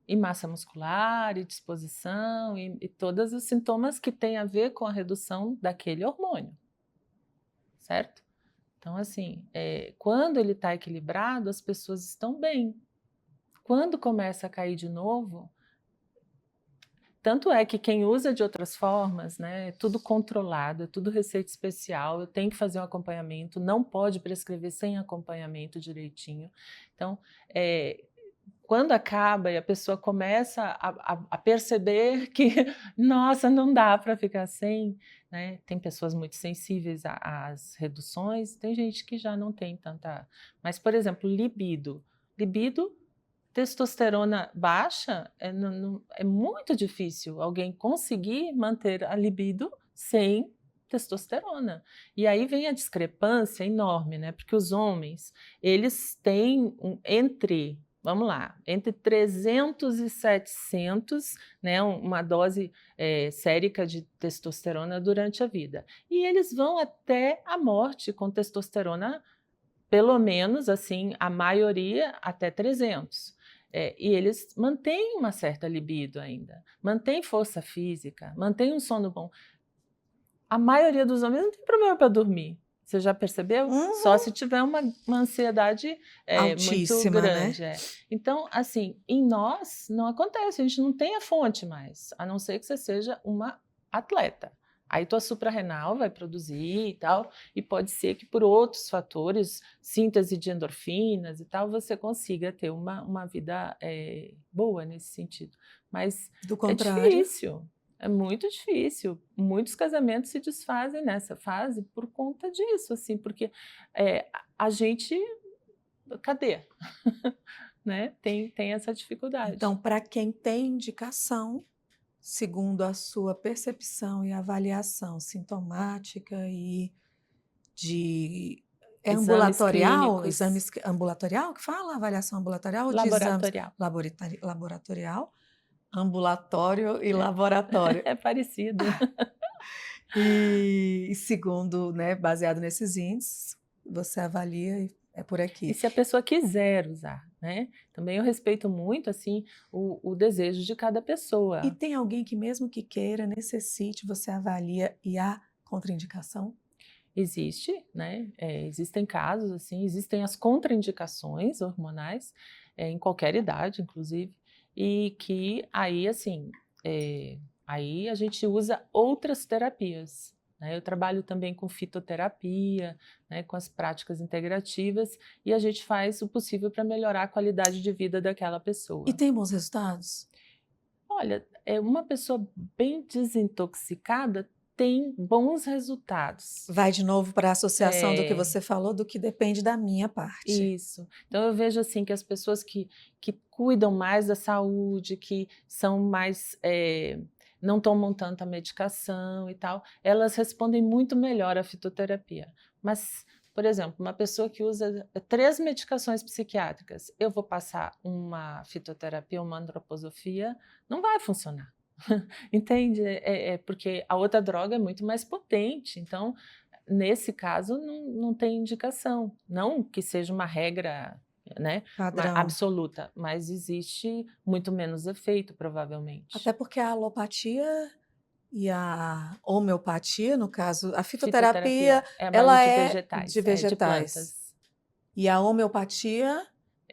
Speaker 1: E massa muscular, e disposição, e todos os sintomas que têm a ver com a redução daquele hormônio, certo? Então, assim, quando ele está equilibrado, as pessoas estão bem. Quando começa a cair de novo, tanto é que quem usa de outras formas, né, é tudo controlado, é tudo receita especial, eu tenho que fazer um acompanhamento, não pode prescrever sem acompanhamento direitinho. Então, quando acaba e a pessoa começa a perceber que, nossa, não dá para ficar sem, né? Tem pessoas muito sensíveis às reduções, tem gente que já não tem tanta... Mas, por exemplo, libido, testosterona baixa, é muito difícil alguém conseguir manter a libido sem testosterona. E aí vem a discrepância enorme, né? Porque os homens, eles têm entre 300 e 700, né, uma dose sérica de testosterona durante a vida. E eles vão até a morte com testosterona, pelo menos, assim, a maioria até 300. E eles mantêm uma certa libido ainda, mantêm força física, mantêm um sono bom. A maioria dos homens não tem problema para dormir. Você já percebeu? Só se tiver uma ansiedade muito grande.
Speaker 2: né?
Speaker 1: Então, assim, em nós não acontece, a gente não tem a fonte mais, a não ser que você seja uma atleta. Aí tua suprarrenal vai produzir e tal, e pode ser que por outros fatores, síntese de endorfinas e tal, você consiga ter uma vida boa nesse sentido. Mas
Speaker 2: do contrário,
Speaker 1: é difícil. É muito difícil. Muitos casamentos se desfazem nessa fase por conta disso, assim, porque a gente, cadê? Né? Tem essa dificuldade.
Speaker 2: Então, para quem tem indicação, segundo a sua percepção e avaliação sintomática e de
Speaker 1: Exames
Speaker 2: ambulatorial,
Speaker 1: clínicos,
Speaker 2: exames ambulatorial que fala, avaliação ambulatorial ou de exames
Speaker 1: laboratorial.
Speaker 2: laboratorial, ambulatório e laboratório.
Speaker 1: É parecido.
Speaker 2: E segundo, né, baseado nesses índices, você avalia e é por
Speaker 1: E
Speaker 2: aqui.
Speaker 1: se a pessoa quiser usar, né? Também eu respeito muito, assim, o desejo de cada pessoa.
Speaker 2: E tem alguém que mesmo que queira, necessite, você avalia e há contraindicação?
Speaker 1: Existe, né? Existem casos, assim, existem as contraindicações hormonais, em qualquer idade, inclusive, e que aí, assim, aí a gente usa outras terapias, né? Eu trabalho também com fitoterapia, né, com as práticas integrativas, e a gente faz o possível para melhorar a qualidade de vida daquela pessoa.
Speaker 2: E tem bons resultados?
Speaker 1: Olha, uma pessoa bem desintoxicada tem bons resultados.
Speaker 2: Vai de novo para a associação do que você falou, do que depende da minha parte.
Speaker 1: Isso. Então eu vejo assim que as pessoas que cuidam mais da saúde, que são mais, não tomam tanta medicação e tal, elas respondem muito melhor à fitoterapia. Mas, por exemplo, uma pessoa que usa 3 medicações psiquiátricas, eu vou passar uma fitoterapia, uma antroposofia, não vai funcionar. Entende? Porque a outra droga é muito mais potente, então nesse caso não tem indicação, não que seja uma regra, né,
Speaker 2: Padrão.
Speaker 1: absoluta, mas existe muito menos efeito, provavelmente.
Speaker 2: Até porque a alopatia e a homeopatia, no caso, a fitoterapia, ela
Speaker 1: de
Speaker 2: é
Speaker 1: vegetais,
Speaker 2: de vegetais.
Speaker 1: de plantas.
Speaker 2: E a homeopatia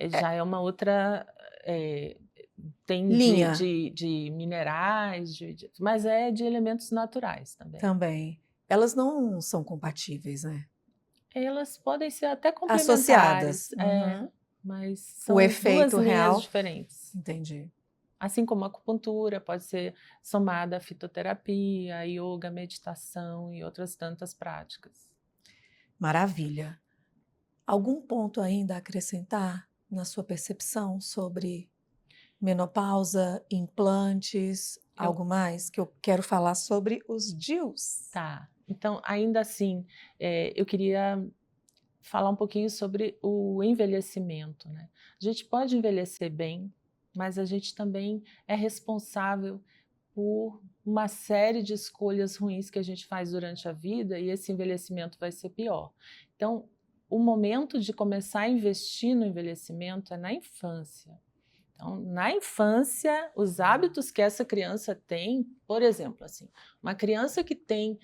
Speaker 1: Já é uma outra, tem
Speaker 2: linha
Speaker 1: de minerais, mas é de elementos naturais também.
Speaker 2: também. Elas não são compatíveis, né?
Speaker 1: Elas podem ser até complementares,
Speaker 2: associadas. Uhum.
Speaker 1: mas são
Speaker 2: O efeito
Speaker 1: duas linhas
Speaker 2: real
Speaker 1: diferentes.
Speaker 2: Entendi.
Speaker 1: Assim como a acupuntura pode ser somada à fitoterapia, a yoga, meditação e outras tantas práticas.
Speaker 2: Maravilha. Algum ponto ainda a acrescentar na sua percepção sobre menopausa, implantes, algo mais? Que eu quero falar sobre os DIUs.
Speaker 1: Tá. Então, ainda assim, eu queria falar um pouquinho sobre o envelhecimento, né? A gente pode envelhecer bem, mas a gente também é responsável por uma série de escolhas ruins que a gente faz durante a vida e esse envelhecimento vai ser pior. Então, o momento de começar a investir no envelhecimento é na infância. Então, na infância, os hábitos que essa criança tem, por exemplo, assim, uma criança que tem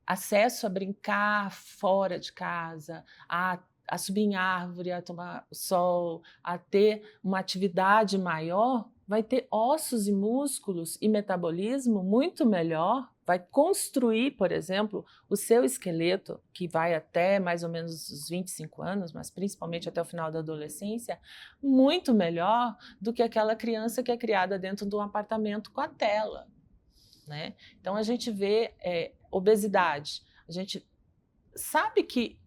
Speaker 1: acesso a brincar fora de casa, a subir em árvore, a tomar sol, a ter uma atividade maior, vai ter ossos e músculos e metabolismo muito melhor, vai construir, por exemplo, o seu esqueleto, que vai até mais ou menos os 25 anos, mas principalmente até o final da adolescência, muito melhor do que aquela criança que é criada dentro de um apartamento com a tela, né? Então a gente vê obesidade, a gente sabe que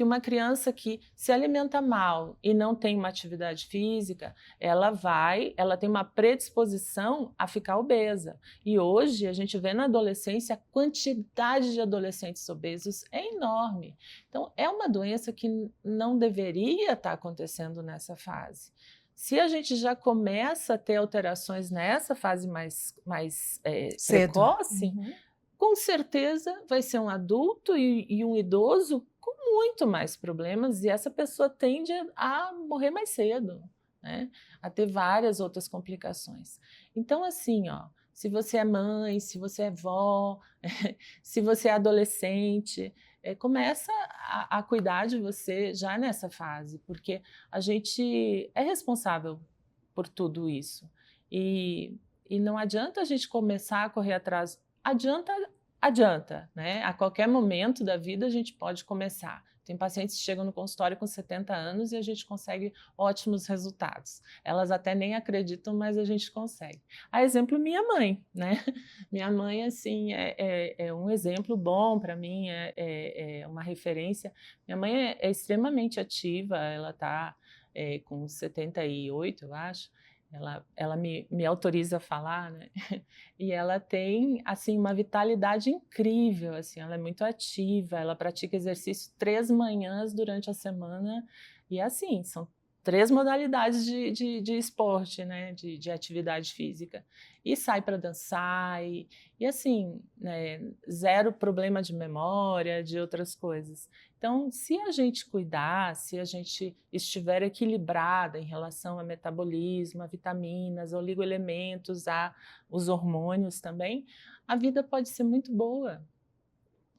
Speaker 1: uma criança que se alimenta mal e não tem uma atividade física, ela tem uma predisposição a ficar obesa. E hoje a gente vê na adolescência a quantidade de adolescentes obesos é enorme. Então é uma doença que não deveria estar acontecendo nessa fase. Se a gente já começa a ter alterações nessa fase mais precoce, com certeza vai ser um adulto e um idoso com muito mais problemas e essa pessoa tende a morrer mais cedo, né? A ter várias outras complicações. Então, assim, ó, se você é mãe, se você é vó, se você é adolescente, começa a cuidar de você já nessa fase, porque a gente é responsável por tudo isso. E não adianta a gente começar a correr atrás. Adianta adianta, né? A qualquer momento da vida a gente pode começar. Tem pacientes que chegam no consultório com 70 anos e a gente consegue ótimos resultados. Elas até nem acreditam, mas a gente consegue. A exemplo, minha mãe, né? Minha mãe, assim, é um exemplo bom para mim, é uma referência. Minha mãe é extremamente ativa, ela está com 78, eu acho. Ela me autoriza a falar, né? E ela tem, assim, uma vitalidade incrível, assim, ela é muito ativa, ela pratica exercício 3 manhãs durante a semana, e assim, são 3 modalidades de esporte, né, de atividade física. E sai para dançar, e assim, né, zero problema de memória, de outras coisas. Então, se a gente cuidar, se a gente estiver equilibrada em relação a metabolismo, a vitaminas, oligoelementos, os hormônios também, a vida pode ser muito boa,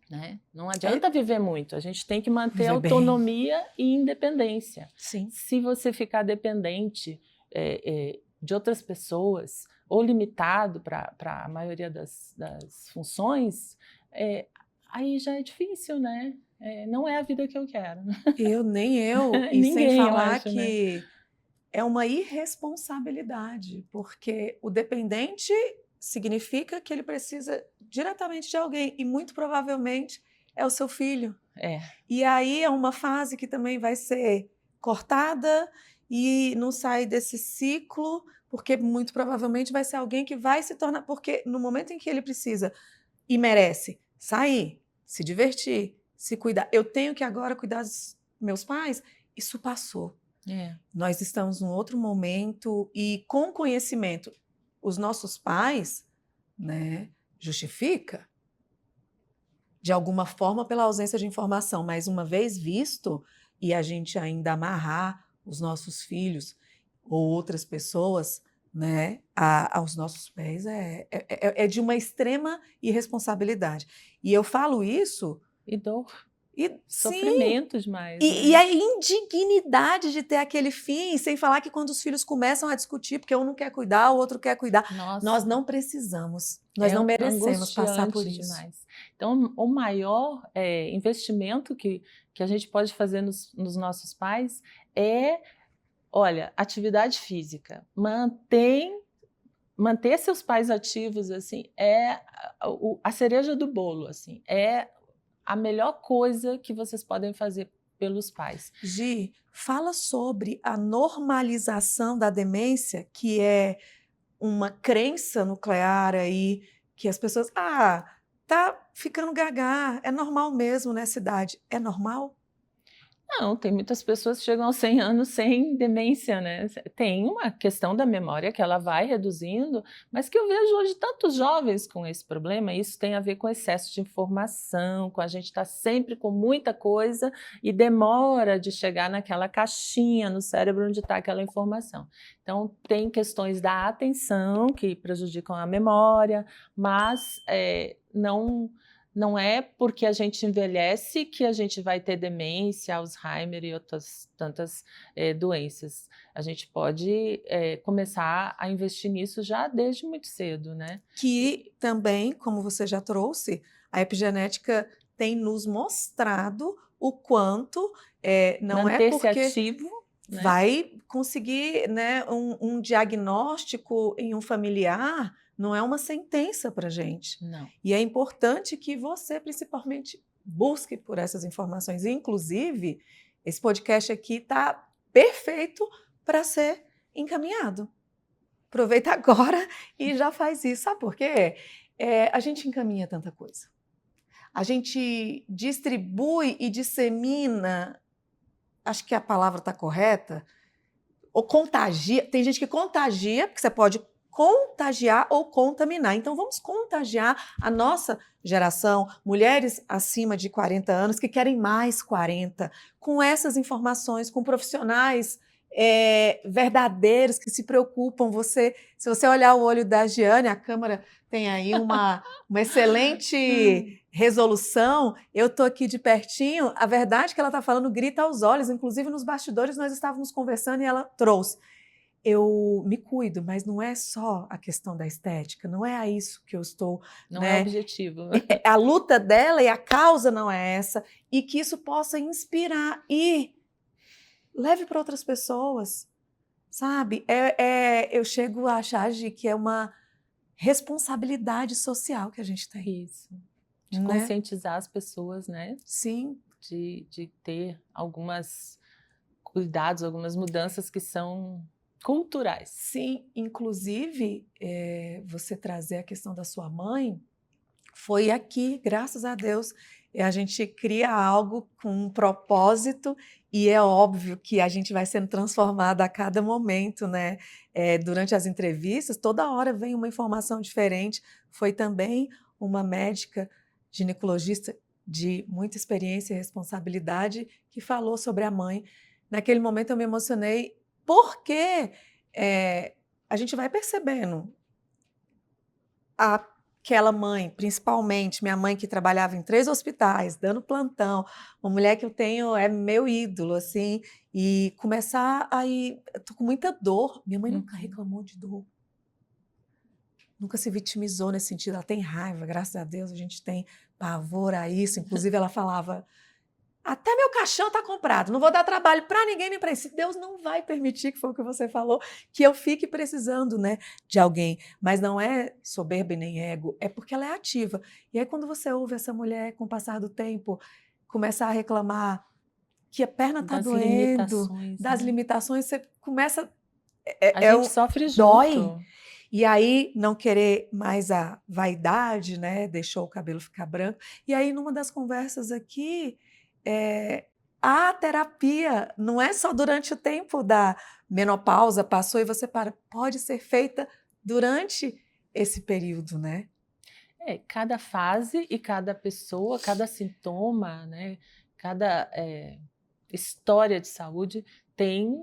Speaker 1: né? Não adianta viver muito, a gente tem que manter
Speaker 2: Viver bem.
Speaker 1: autonomia e independência.
Speaker 2: Sim.
Speaker 1: Se você ficar dependente de outras pessoas ou limitado para a maioria das funções, aí já é difícil, né? Não é a vida que eu quero.
Speaker 2: Nem eu. E
Speaker 1: Ninguém,
Speaker 2: sem
Speaker 1: eu
Speaker 2: falar
Speaker 1: acho, né?
Speaker 2: que é uma irresponsabilidade, porque o dependente significa que ele precisa diretamente de alguém, e muito provavelmente é o seu filho. E aí é uma fase que também vai ser cortada e não sai desse ciclo, porque muito provavelmente vai ser alguém que vai se tornar... Porque no momento em que ele precisa e merece sair, se divertir, se cuidar, eu tenho que agora cuidar dos meus pais, isso passou. Nós estamos num outro momento e com conhecimento, os nossos pais, né, justifica de alguma forma pela ausência de informação, mas uma vez visto e a gente ainda amarrar os nossos filhos ou outras pessoas, né, aos nossos pés é de uma extrema irresponsabilidade. E eu falo isso...
Speaker 1: E dor.
Speaker 2: Sofrimento
Speaker 1: demais.
Speaker 2: E a indignidade de ter aquele fim, sem falar que quando os filhos começam a discutir, porque um não quer cuidar, o outro quer cuidar.
Speaker 1: Nossa.
Speaker 2: Nós não precisamos, nós não merecemos passar por isso.
Speaker 1: Demais. Então, o maior investimento que a gente pode fazer nos nossos pais é, olha, atividade física. Manter seus pais ativos, assim, é a cereja do bolo, assim, é a melhor coisa que vocês podem fazer pelos pais.
Speaker 2: Gi, fala sobre a normalização da demência, que é uma crença nuclear aí, que as pessoas... tá ficando gaga, é normal mesmo nessa idade. É normal?
Speaker 1: Não, tem muitas pessoas que chegam aos 100 anos sem demência, né? Tem uma questão da memória que ela vai reduzindo, mas que eu vejo hoje tantos jovens com esse problema, e isso tem a ver com excesso de informação, com a gente estar sempre com muita coisa e demora de chegar naquela caixinha no cérebro onde está aquela informação. Então, tem questões da atenção que prejudicam a memória, mas não é porque a gente envelhece que a gente vai ter demência, Alzheimer e outras tantas doenças. A gente pode começar a investir nisso já desde muito cedo, né?
Speaker 2: Que também, como você já trouxe, a epigenética tem nos mostrado o quanto não
Speaker 1: manter-se
Speaker 2: é porque
Speaker 1: ativo, né?
Speaker 2: Vai conseguir, né, um diagnóstico em um familiar, não é uma sentença para a gente.
Speaker 1: Não.
Speaker 2: E é importante que você, principalmente, busque por essas informações. Inclusive, esse podcast aqui está perfeito para ser encaminhado. Aproveita agora e já faz isso. Sabe por quê? A gente encaminha tanta coisa. A gente distribui e dissemina, acho que a palavra está correta, ou contagia. Tem gente que contagia, porque você pode contagiar ou contaminar. Então, vamos contagiar a nossa geração, mulheres acima de 40 anos, que querem mais 40, com essas informações, com profissionais verdadeiros que se preocupam. Se você olhar o olho da Giane, a câmera tem aí uma excelente resolução. Eu estou aqui de pertinho. A verdade que ela está falando grita aos olhos. Inclusive, nos bastidores, nós estávamos conversando e ela trouxe. eu me cuido, mas não é só a questão da estética, não é a isso que eu estou,
Speaker 1: Não é
Speaker 2: né?
Speaker 1: objetivo.
Speaker 2: A luta dela e a causa não é essa, e que isso possa inspirar e leve para outras pessoas, sabe? Eu chego a achar de que é uma responsabilidade social que a gente tem,
Speaker 1: Isso. De
Speaker 2: né?
Speaker 1: conscientizar as pessoas, né?
Speaker 2: Sim.
Speaker 1: De ter algumas cuidados, algumas mudanças que são culturais.
Speaker 2: Sim, inclusive, você trazer a questão da sua mãe, foi aqui, graças a Deus, a gente cria algo com um propósito e é óbvio que a gente vai sendo transformada a cada momento, né? Durante as entrevistas, toda hora vem uma informação diferente. Foi também uma médica ginecologista de muita experiência e responsabilidade que falou sobre a mãe. Naquele momento eu me emocionei porque a gente vai percebendo aquela mãe, principalmente minha mãe que trabalhava em 3 hospitais, dando plantão, uma mulher que eu tenho, é meu ídolo, assim, e começar aí, eu tô com muita dor, minha mãe nunca reclamou de dor, nunca se vitimizou nesse sentido, ela tem raiva, graças a Deus, a gente tem pavor a isso, inclusive ela falava, até meu caixão está comprado, não vou dar trabalho para ninguém nem para isso. Deus não vai permitir, que foi o que você falou, que eu fique precisando, né, de alguém. Mas não é soberba e nem ego, é porque ela é ativa. E aí quando você ouve essa mulher, com o passar do tempo, começar a reclamar que a perna está
Speaker 1: Das
Speaker 2: doendo,
Speaker 1: limitações,
Speaker 2: das
Speaker 1: né?
Speaker 2: limitações, você começa...
Speaker 1: A gente sofre
Speaker 2: dói.
Speaker 1: junto.
Speaker 2: E aí não querer mais a vaidade, né? Deixou o cabelo ficar branco. E aí numa das conversas aqui, a terapia não é só durante o tempo da menopausa, passou e você para, pode ser feita durante esse período, né?
Speaker 1: Cada fase e cada pessoa, cada sintoma, né? Cada história de saúde tem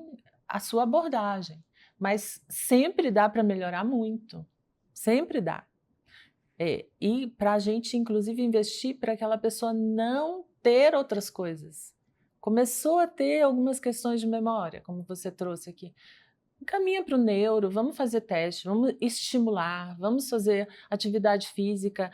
Speaker 1: a sua abordagem, mas sempre dá para melhorar muito, sempre dá. E para a gente, inclusive, investir para aquela pessoa não ter outras coisas. Começou a ter algumas questões de memória, como você trouxe aqui. Encaminha para o neuro, vamos fazer teste, vamos estimular, vamos fazer atividade física,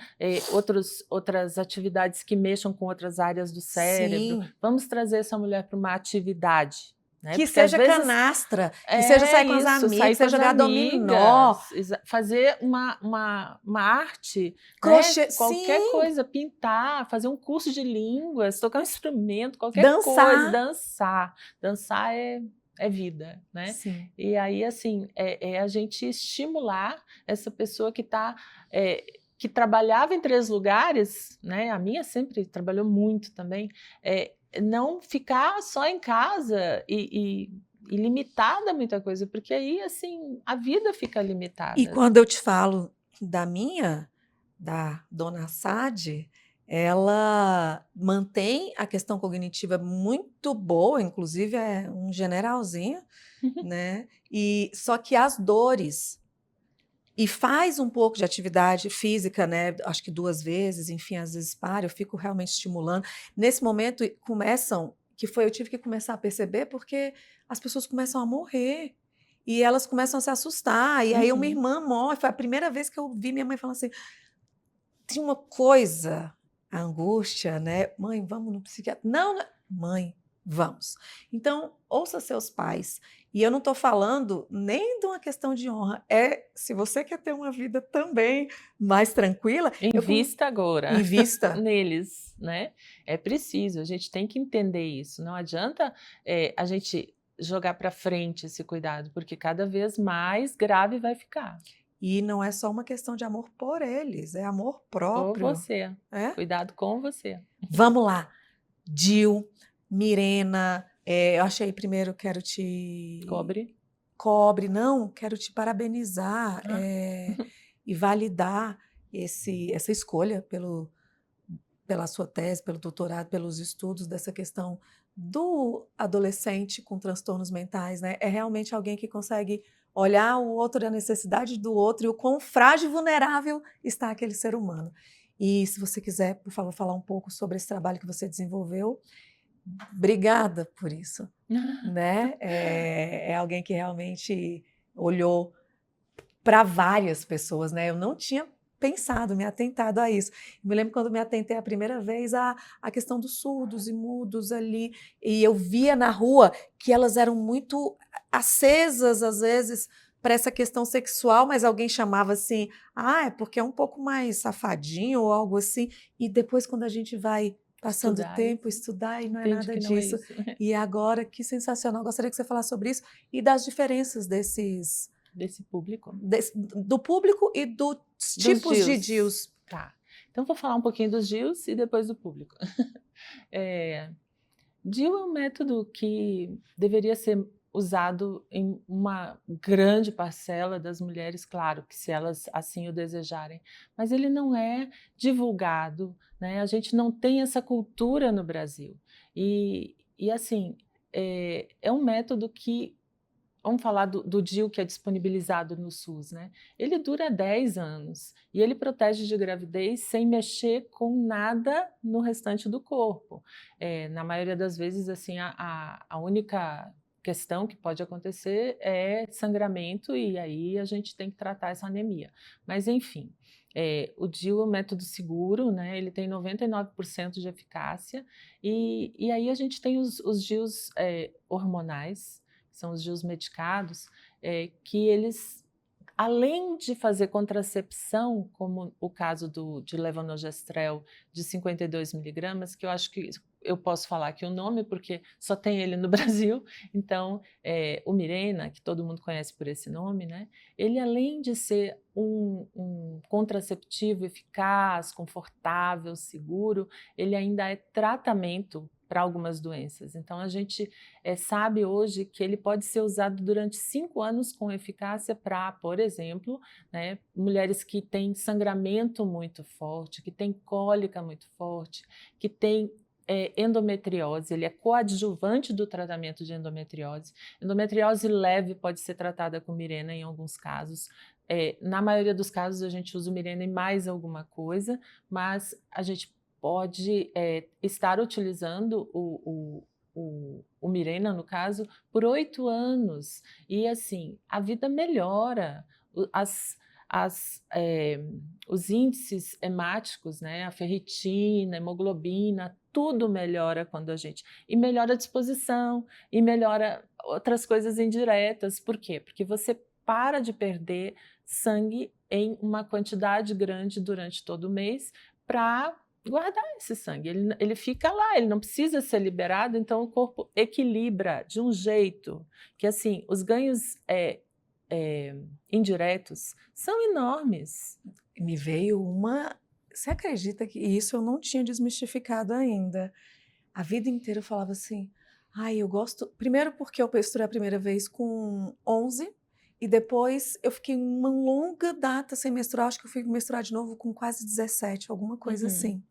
Speaker 1: outras atividades que mexam com outras áreas do cérebro.
Speaker 2: Sim.
Speaker 1: Vamos trazer essa mulher para uma atividade. Né?
Speaker 2: Que
Speaker 1: Porque às
Speaker 2: seja
Speaker 1: vezes
Speaker 2: canastra, que seja sair com as amigas,
Speaker 1: sair
Speaker 2: que
Speaker 1: com
Speaker 2: seja
Speaker 1: as
Speaker 2: jogar dominó,
Speaker 1: amigas, fazer uma arte,
Speaker 2: crochê,
Speaker 1: né? Qualquer
Speaker 2: sim,
Speaker 1: coisa, pintar, fazer um curso de línguas, tocar um instrumento, qualquer coisa,
Speaker 2: dançar.
Speaker 1: dançar. Dançar é vida, né?
Speaker 2: Sim.
Speaker 1: E aí, assim, a gente estimular essa pessoa que trabalhava em 3 lugares, né? A minha sempre trabalhou muito também, não ficar só em casa e limitada a muita coisa, porque aí, assim, a vida fica limitada.
Speaker 2: E quando eu te falo da dona Sade, ela mantém a questão cognitiva muito boa, inclusive é um generalzinho, né? E só que as dores e faz um pouco de atividade física, né? Acho que 2 vezes, enfim, às vezes para, eu fico realmente estimulando. Nesse momento eu tive que começar a perceber porque as pessoas começam a morrer e elas começam a se assustar. E aí uma irmã morre, foi a primeira vez que eu vi minha mãe falando assim, tinha uma coisa, a angústia, né? Mãe, vamos no psiquiatra. Não, mãe, vamos. Então, ouça seus pais. E eu não estou falando nem de uma questão de honra. Se você quer ter uma vida também mais tranquila...
Speaker 1: Invista agora.
Speaker 2: Invista.
Speaker 1: Neles, né? É preciso, a gente tem que entender isso. Não adianta a gente jogar para frente esse cuidado, porque cada vez mais grave vai ficar.
Speaker 2: E não é só uma questão de amor por eles, é amor próprio.
Speaker 1: Por você. Cuidado com você.
Speaker 2: Vamos lá. Dil, Mirena, eu achei primeiro, quero te... Cobre, não, quero te parabenizar e validar essa escolha pela sua tese, pelo doutorado, pelos estudos dessa questão do adolescente com transtornos mentais, né? É realmente alguém que consegue olhar o outro, a necessidade do outro e o quão frágil e vulnerável está aquele ser humano. E se você quiser, por favor, falar um pouco sobre esse trabalho que você desenvolveu, obrigada por isso, né? É alguém que realmente olhou para várias pessoas, né? Eu não tinha pensado, me atentado a isso. Me lembro quando me atentei a primeira vez à questão dos surdos e mudos ali, e eu via na rua que elas eram muito acesas, às vezes, para essa questão sexual, mas alguém chamava assim, é porque é um pouco mais safadinho ou algo assim, e depois quando a gente vai passando o
Speaker 1: Estudar
Speaker 2: tempo,
Speaker 1: isso,
Speaker 2: estudar, e não é
Speaker 1: entende
Speaker 2: nada
Speaker 1: que não é
Speaker 2: disso.
Speaker 1: isso.
Speaker 2: E agora, que sensacional, gostaria que você falasse sobre isso e das diferenças
Speaker 1: Desse público.
Speaker 2: do público e dos
Speaker 1: Dos
Speaker 2: tipos de
Speaker 1: DIUs.
Speaker 2: DIUs.
Speaker 1: Tá. Então, vou falar um pouquinho dos DIUs e depois do público. DIU é um método que deveria ser usado em uma grande parcela das mulheres, claro, que se elas assim o desejarem, mas ele não é divulgado, né? A gente não tem essa cultura no Brasil. E assim, é um método que, vamos falar do DIU que é disponibilizado no SUS, né? Ele dura 10 anos e ele protege de gravidez sem mexer com nada no restante do corpo. Na maioria das vezes, assim, a única questão que pode acontecer é sangramento e aí a gente tem que tratar essa anemia. Mas, enfim, o DIU é um método seguro, né? Ele tem 99% de eficácia e aí a gente tem os DIUs hormonais, são os DIUs medicados, que eles, além de fazer contracepção, como o caso de levonorgestrel de 52 miligramas, que eu acho que eu posso falar aqui o nome, porque só tem ele no Brasil, então o Mirena, que todo mundo conhece por esse nome, né? Ele, além de ser um contraceptivo eficaz, confortável, seguro, ele ainda é tratamento para algumas doenças. Então, a gente sabe hoje que ele pode ser usado durante 5 anos com eficácia para, por exemplo, né, mulheres que têm sangramento muito forte, que têm cólica muito forte, que têm endometriose. Ele é coadjuvante do tratamento de endometriose. Endometriose leve pode ser tratada com Mirena em alguns casos. Na maioria dos casos, a gente usa o Mirena e mais alguma coisa, mas a gente pode estar utilizando o Mirena, no caso, por 8 anos. E, assim, a vida melhora. Os índices hemáticos, né, a ferritina, a hemoglobina, tudo melhora quando a gente... E melhora a disposição, e melhora outras coisas indiretas. Por quê? Porque você para de perder sangue em uma quantidade grande durante todo o mês para guardar esse sangue. Ele fica lá, ele não precisa ser liberado, então o corpo equilibra de um jeito que, assim, os ganhos indiretos são enormes.
Speaker 2: Me veio uma... Você acredita que isso eu não tinha desmistificado ainda? A vida inteira eu falava assim, eu gosto... Primeiro porque eu menstruei a primeira vez com 11, e depois eu fiquei uma longa data sem menstruar, acho que eu fui menstruar de novo com quase 17, alguma coisa assim.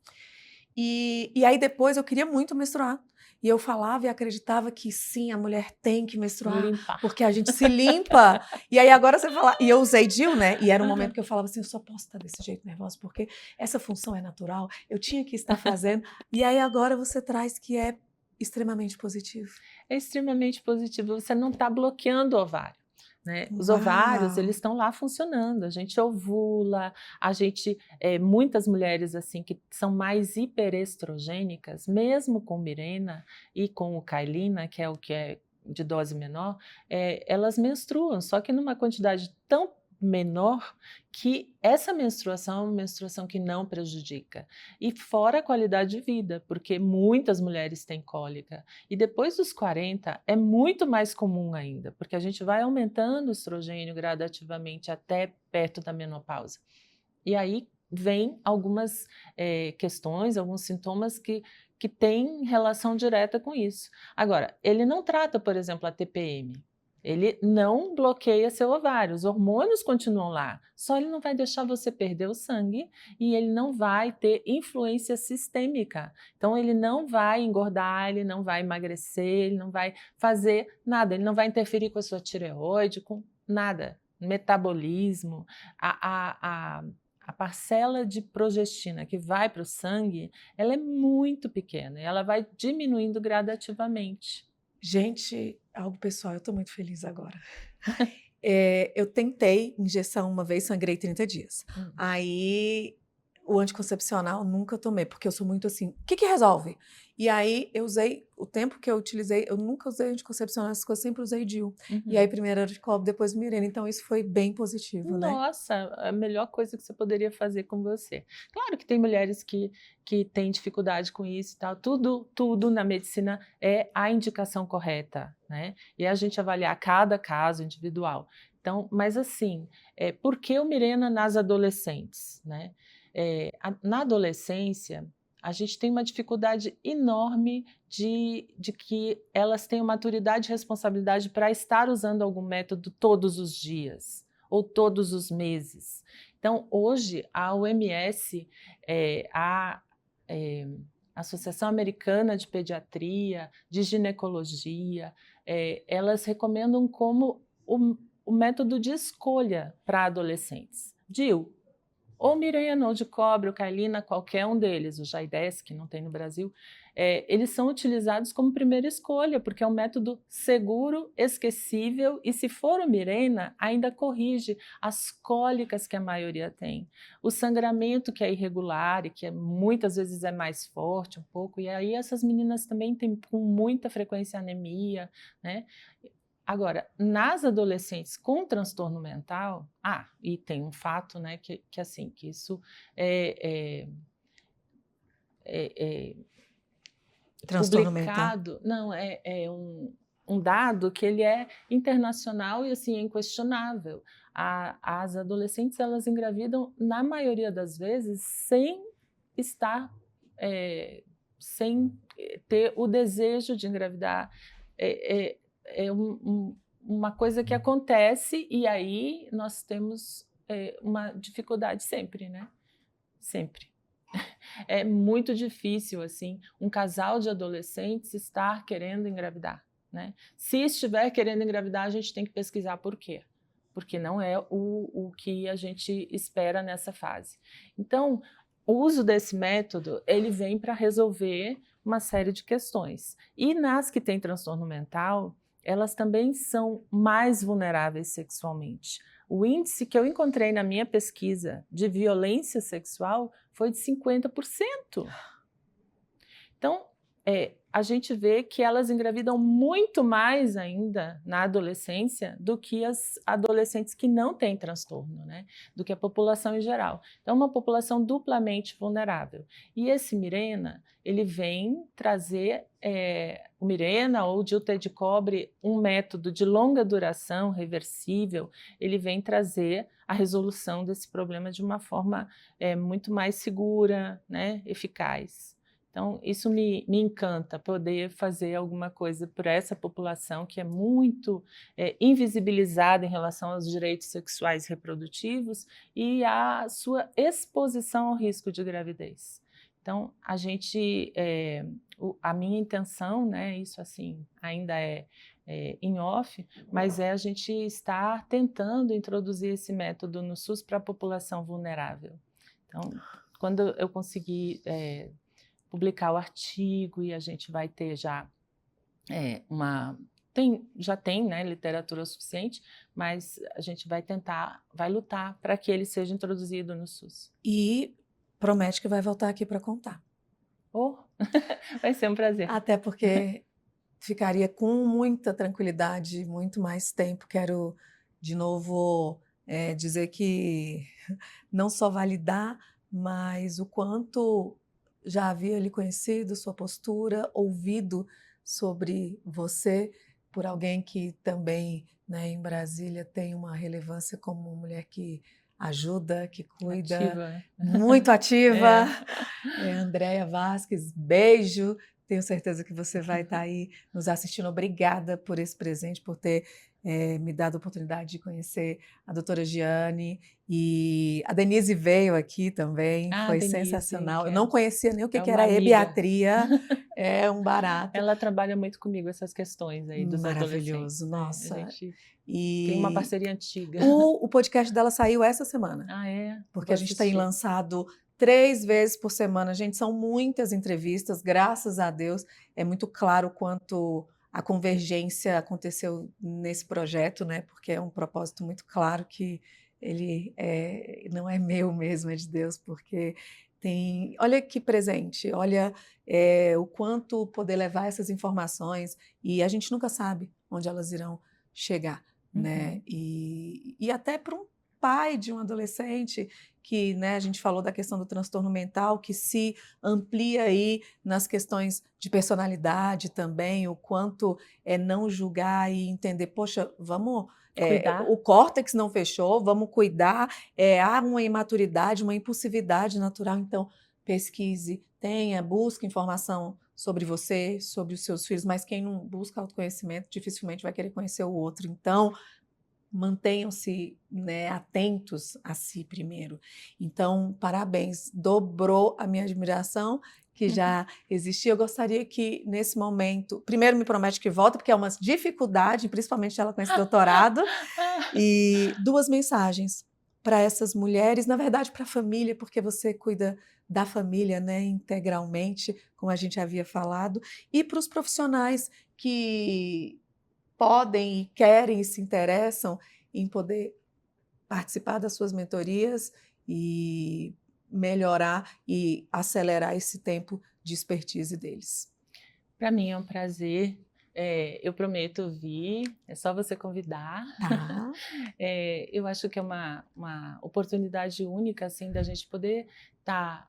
Speaker 2: E aí depois eu queria muito menstruar. E eu falava e acreditava que sim, a mulher tem que menstruar,
Speaker 1: Limpar.
Speaker 2: porque a gente se limpa. E aí agora você fala... E eu usei DIU, né? E era um momento que eu falava assim, eu só posso estar desse jeito nervosa, porque essa função é natural, eu tinha que estar fazendo. E aí agora você traz que é extremamente positivo.
Speaker 1: É extremamente positivo, você não está bloqueando o ovário. Né? Os ovários,
Speaker 2: Uau!
Speaker 1: eles estão lá funcionando, a gente ovula, muitas mulheres assim que são mais hiperestrogênicas, mesmo com Mirena e com o Cailina, que é de dose menor, elas menstruam, só que numa quantidade tão menor que essa menstruação é uma menstruação que não prejudica. E fora a qualidade de vida, porque muitas mulheres têm cólica. E depois dos 40 é muito mais comum ainda, porque a gente vai aumentando o estrogênio gradativamente até perto da menopausa. E aí vem algumas questões, alguns sintomas que têm relação direta com isso. Agora, ele não trata, por exemplo, a TPM. Ele não bloqueia seu ovário, os hormônios continuam lá, só ele não vai deixar você perder o sangue e ele não vai ter influência sistêmica. Então, ele não vai engordar, ele não vai emagrecer, ele não vai fazer nada, ele não vai interferir com a sua tireoide, com nada, metabolismo. A parcela de progestina que vai para o sangue, ela é muito pequena e ela vai diminuindo gradativamente.
Speaker 2: Gente, algo pessoal, eu estou muito feliz agora. Eu tentei injeção uma vez, sangrei 30 dias.
Speaker 1: Hum.
Speaker 2: Aí, o anticoncepcional nunca tomei, porque eu sou muito assim, o que resolve? E aí, eu usei, o tempo que eu utilizei, eu nunca usei anticoncepcional, essas coisas, sempre usei DIU. E aí,
Speaker 1: Uhum.
Speaker 2: primeiro era de cobre, depois Mirena, então isso foi bem positivo, né?
Speaker 1: Nossa, a melhor coisa que você poderia fazer com você. Claro que tem mulheres que têm dificuldade com isso e tal, tudo na medicina é a indicação correta, né? E a gente avaliar cada caso individual. Então, mas assim, por que o Mirena nas adolescentes, né? Na adolescência, a gente tem uma dificuldade enorme de que elas tenham maturidade e responsabilidade para estar usando algum método todos os dias ou todos os meses. Então, hoje, a OMS, a Associação Americana de Pediatria, de Ginecologia, elas recomendam como o método de escolha para adolescentes. DIU, ou Mirena, ou de cobre, ou Cailina, qualquer um deles, o Jaides, que não tem no Brasil, eles são utilizados como primeira escolha, porque é um método seguro, esquecível, e se for o Mirena, ainda corrige as cólicas que a maioria tem, o sangramento que é irregular e que muitas vezes é mais forte um pouco, e aí essas meninas também têm com muita frequência anemia, né? Agora, nas adolescentes com transtorno mental, e tem um fato, né, que assim, que isso é
Speaker 2: Transtorno mental.
Speaker 1: publicado, não, um dado que ele é internacional e assim, é inquestionável. As adolescentes, elas engravidam, na maioria das vezes, sem estar, sem ter o desejo de engravidar. Uma coisa que acontece e aí nós temos uma dificuldade sempre, né? Sempre. É muito difícil, assim, um casal de adolescentes estar querendo engravidar, né? Se estiver querendo engravidar, a gente tem que pesquisar por quê. Porque não é o que a gente espera nessa fase. Então, o uso desse método, ele vem para resolver uma série de questões. E nas que têm transtorno mental, elas também são mais vulneráveis sexualmente. O índice que eu encontrei na minha pesquisa de violência sexual foi de 50%. Então, a gente vê que elas engravidam muito mais ainda na adolescência do que as adolescentes que não têm transtorno, né? Do que a população em geral. Então, é uma população duplamente vulnerável. E esse Mirena, ele vem trazer, o Mirena ou o DIU-T de cobre, um método de longa duração, reversível, ele vem trazer a resolução desse problema de uma forma muito mais segura, né? Eficaz. Então, isso me encanta, poder fazer alguma coisa por essa população que é muito invisibilizada em relação aos direitos sexuais e reprodutivos e à sua exposição ao risco de gravidez. Então, a minha intenção, né, isso assim, ainda em off, mas a gente estar tentando introduzir esse método no SUS para a população vulnerável. Então, quando eu conseguir publicar o artigo e a gente vai ter já já tem, né, literatura suficiente, mas a gente vai lutar para que ele seja introduzido no SUS.
Speaker 2: E promete que vai voltar aqui para contar.
Speaker 1: Vai ser um prazer.
Speaker 2: Até porque ficaria com muita tranquilidade, muito mais tempo. Quero, de novo, dizer que não só validar, mas o quanto já havia lhe conhecido, sua postura, ouvido sobre você por alguém que também, né, em Brasília tem uma relevância como mulher que ajuda, que cuida,
Speaker 1: Ativa.
Speaker 2: muito ativa. Andréia Vasques, beijo. Tenho certeza que você vai estar aí nos assistindo. Obrigada por esse presente, por ter me dado a oportunidade de conhecer a doutora Giane. E a Denise veio aqui também, foi
Speaker 1: Denise,
Speaker 2: sensacional. Eu não conhecia nem o que era
Speaker 1: amiga.
Speaker 2: ebiatria, é um barato.
Speaker 1: Ela trabalha muito comigo essas questões aí dos
Speaker 2: Maravilhoso,
Speaker 1: adolescentes.
Speaker 2: nossa.
Speaker 1: A gente tem uma parceria antiga.
Speaker 2: O podcast dela saiu essa semana. Porque a gente tem lançado 3 vezes por semana. Gente, são muitas entrevistas, graças a Deus. É muito claro o quanto a convergência aconteceu nesse projeto, né? Porque é um propósito muito claro que ele não é meu mesmo, é de Deus, porque tem. Olha que presente, olha o quanto poder levar essas informações e a gente nunca sabe onde elas irão chegar, né?
Speaker 1: Uhum.
Speaker 2: E até para um pai de um adolescente que, né, a gente falou da questão do transtorno mental, que se amplia aí nas questões de personalidade também, o quanto é não julgar e entender, poxa, vamos,
Speaker 1: Cuidar.
Speaker 2: o córtex não fechou, vamos cuidar, há uma imaturidade, uma impulsividade natural, então pesquise, tenha, busque informação sobre você, sobre os seus filhos, mas quem não busca autoconhecimento dificilmente vai querer conhecer o outro, então mantenham-se, né, atentos a si primeiro. Então, parabéns, dobrou a minha admiração, que já existia. Eu gostaria que, nesse momento, primeiro me promete que volta, porque é uma dificuldade, principalmente ela com esse doutorado, e 2 mensagens para essas mulheres, na verdade para a família, porque você cuida da família, né, integralmente, como a gente havia falado, e para os profissionais que podem e querem e se interessam em poder participar das suas mentorias e melhorar e acelerar esse tempo de expertise deles.
Speaker 1: Para mim é um prazer. Eu prometo vir, é só você convidar.
Speaker 2: Tá.
Speaker 1: Eu acho que é uma oportunidade única assim da gente poder estar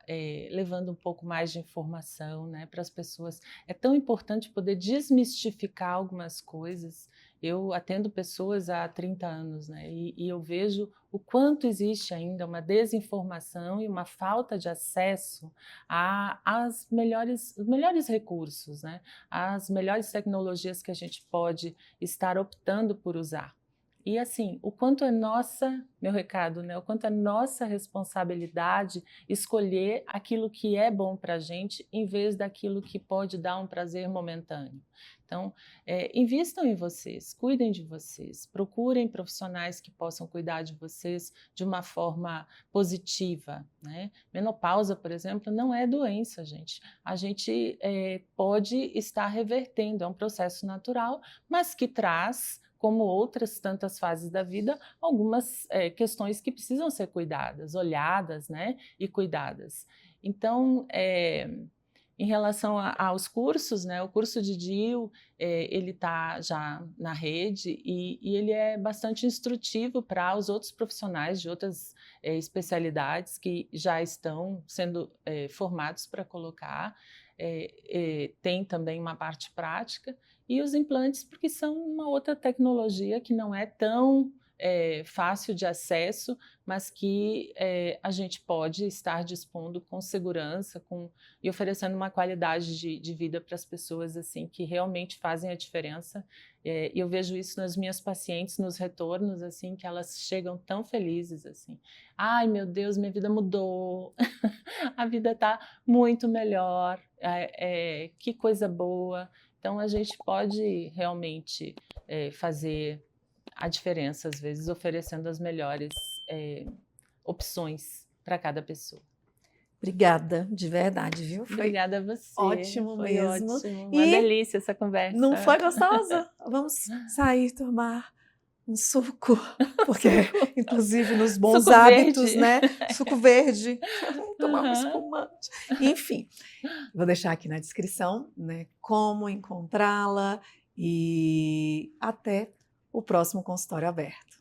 Speaker 1: levando um pouco mais de informação, né, para as pessoas. É tão importante poder desmistificar algumas coisas. Eu atendo pessoas há 30 anos, né, e eu vejo o quanto existe ainda uma desinformação e uma falta de acesso os melhores recursos, né, as melhores tecnologias que a gente pode estar optando por usar. E assim, o quanto é meu recado, né? O quanto é nossa responsabilidade escolher aquilo que é bom para a gente, em vez daquilo que pode dar um prazer momentâneo. Então, invistam em vocês, cuidem de vocês, procurem profissionais que possam cuidar de vocês de uma forma positiva, né? Menopausa, por exemplo, não é doença, gente. A gente pode estar revertendo, é um processo natural, mas que traz, como outras tantas fases da vida, algumas questões que precisam ser cuidadas, olhadas, né, e cuidadas. Então, em relação aos cursos, né, o curso de DIU, ele está já na rede e ele é bastante instrutivo para os outros profissionais de outras especialidades que já estão sendo formados para colocar. Tem também uma parte prática, e os implantes, porque são uma outra tecnologia que não é tão fácil de acesso, mas que a gente pode estar dispondo com segurança e oferecendo uma qualidade de vida para as pessoas assim, que realmente fazem a diferença. E eu vejo isso nas minhas pacientes, nos retornos, assim, que elas chegam tão felizes, assim. Ai, meu Deus, minha vida mudou, a vida está muito melhor, que coisa boa. Então, a gente pode realmente fazer a diferença, às vezes, oferecendo as melhores opções para cada pessoa.
Speaker 2: Obrigada, de verdade, viu? Foi
Speaker 1: Obrigada a você.
Speaker 2: ótimo
Speaker 1: Foi
Speaker 2: mesmo.
Speaker 1: ótimo. Uma
Speaker 2: E
Speaker 1: delícia essa conversa.
Speaker 2: não foi gostosa? Vamos sair, tomar um suco, porque inclusive nos bons
Speaker 1: Suco
Speaker 2: hábitos,
Speaker 1: verde.
Speaker 2: né? Suco verde, tomar um
Speaker 1: Uhum.
Speaker 2: espumante. Enfim, vou deixar aqui na descrição, né, como encontrá-la e até o próximo consultório aberto.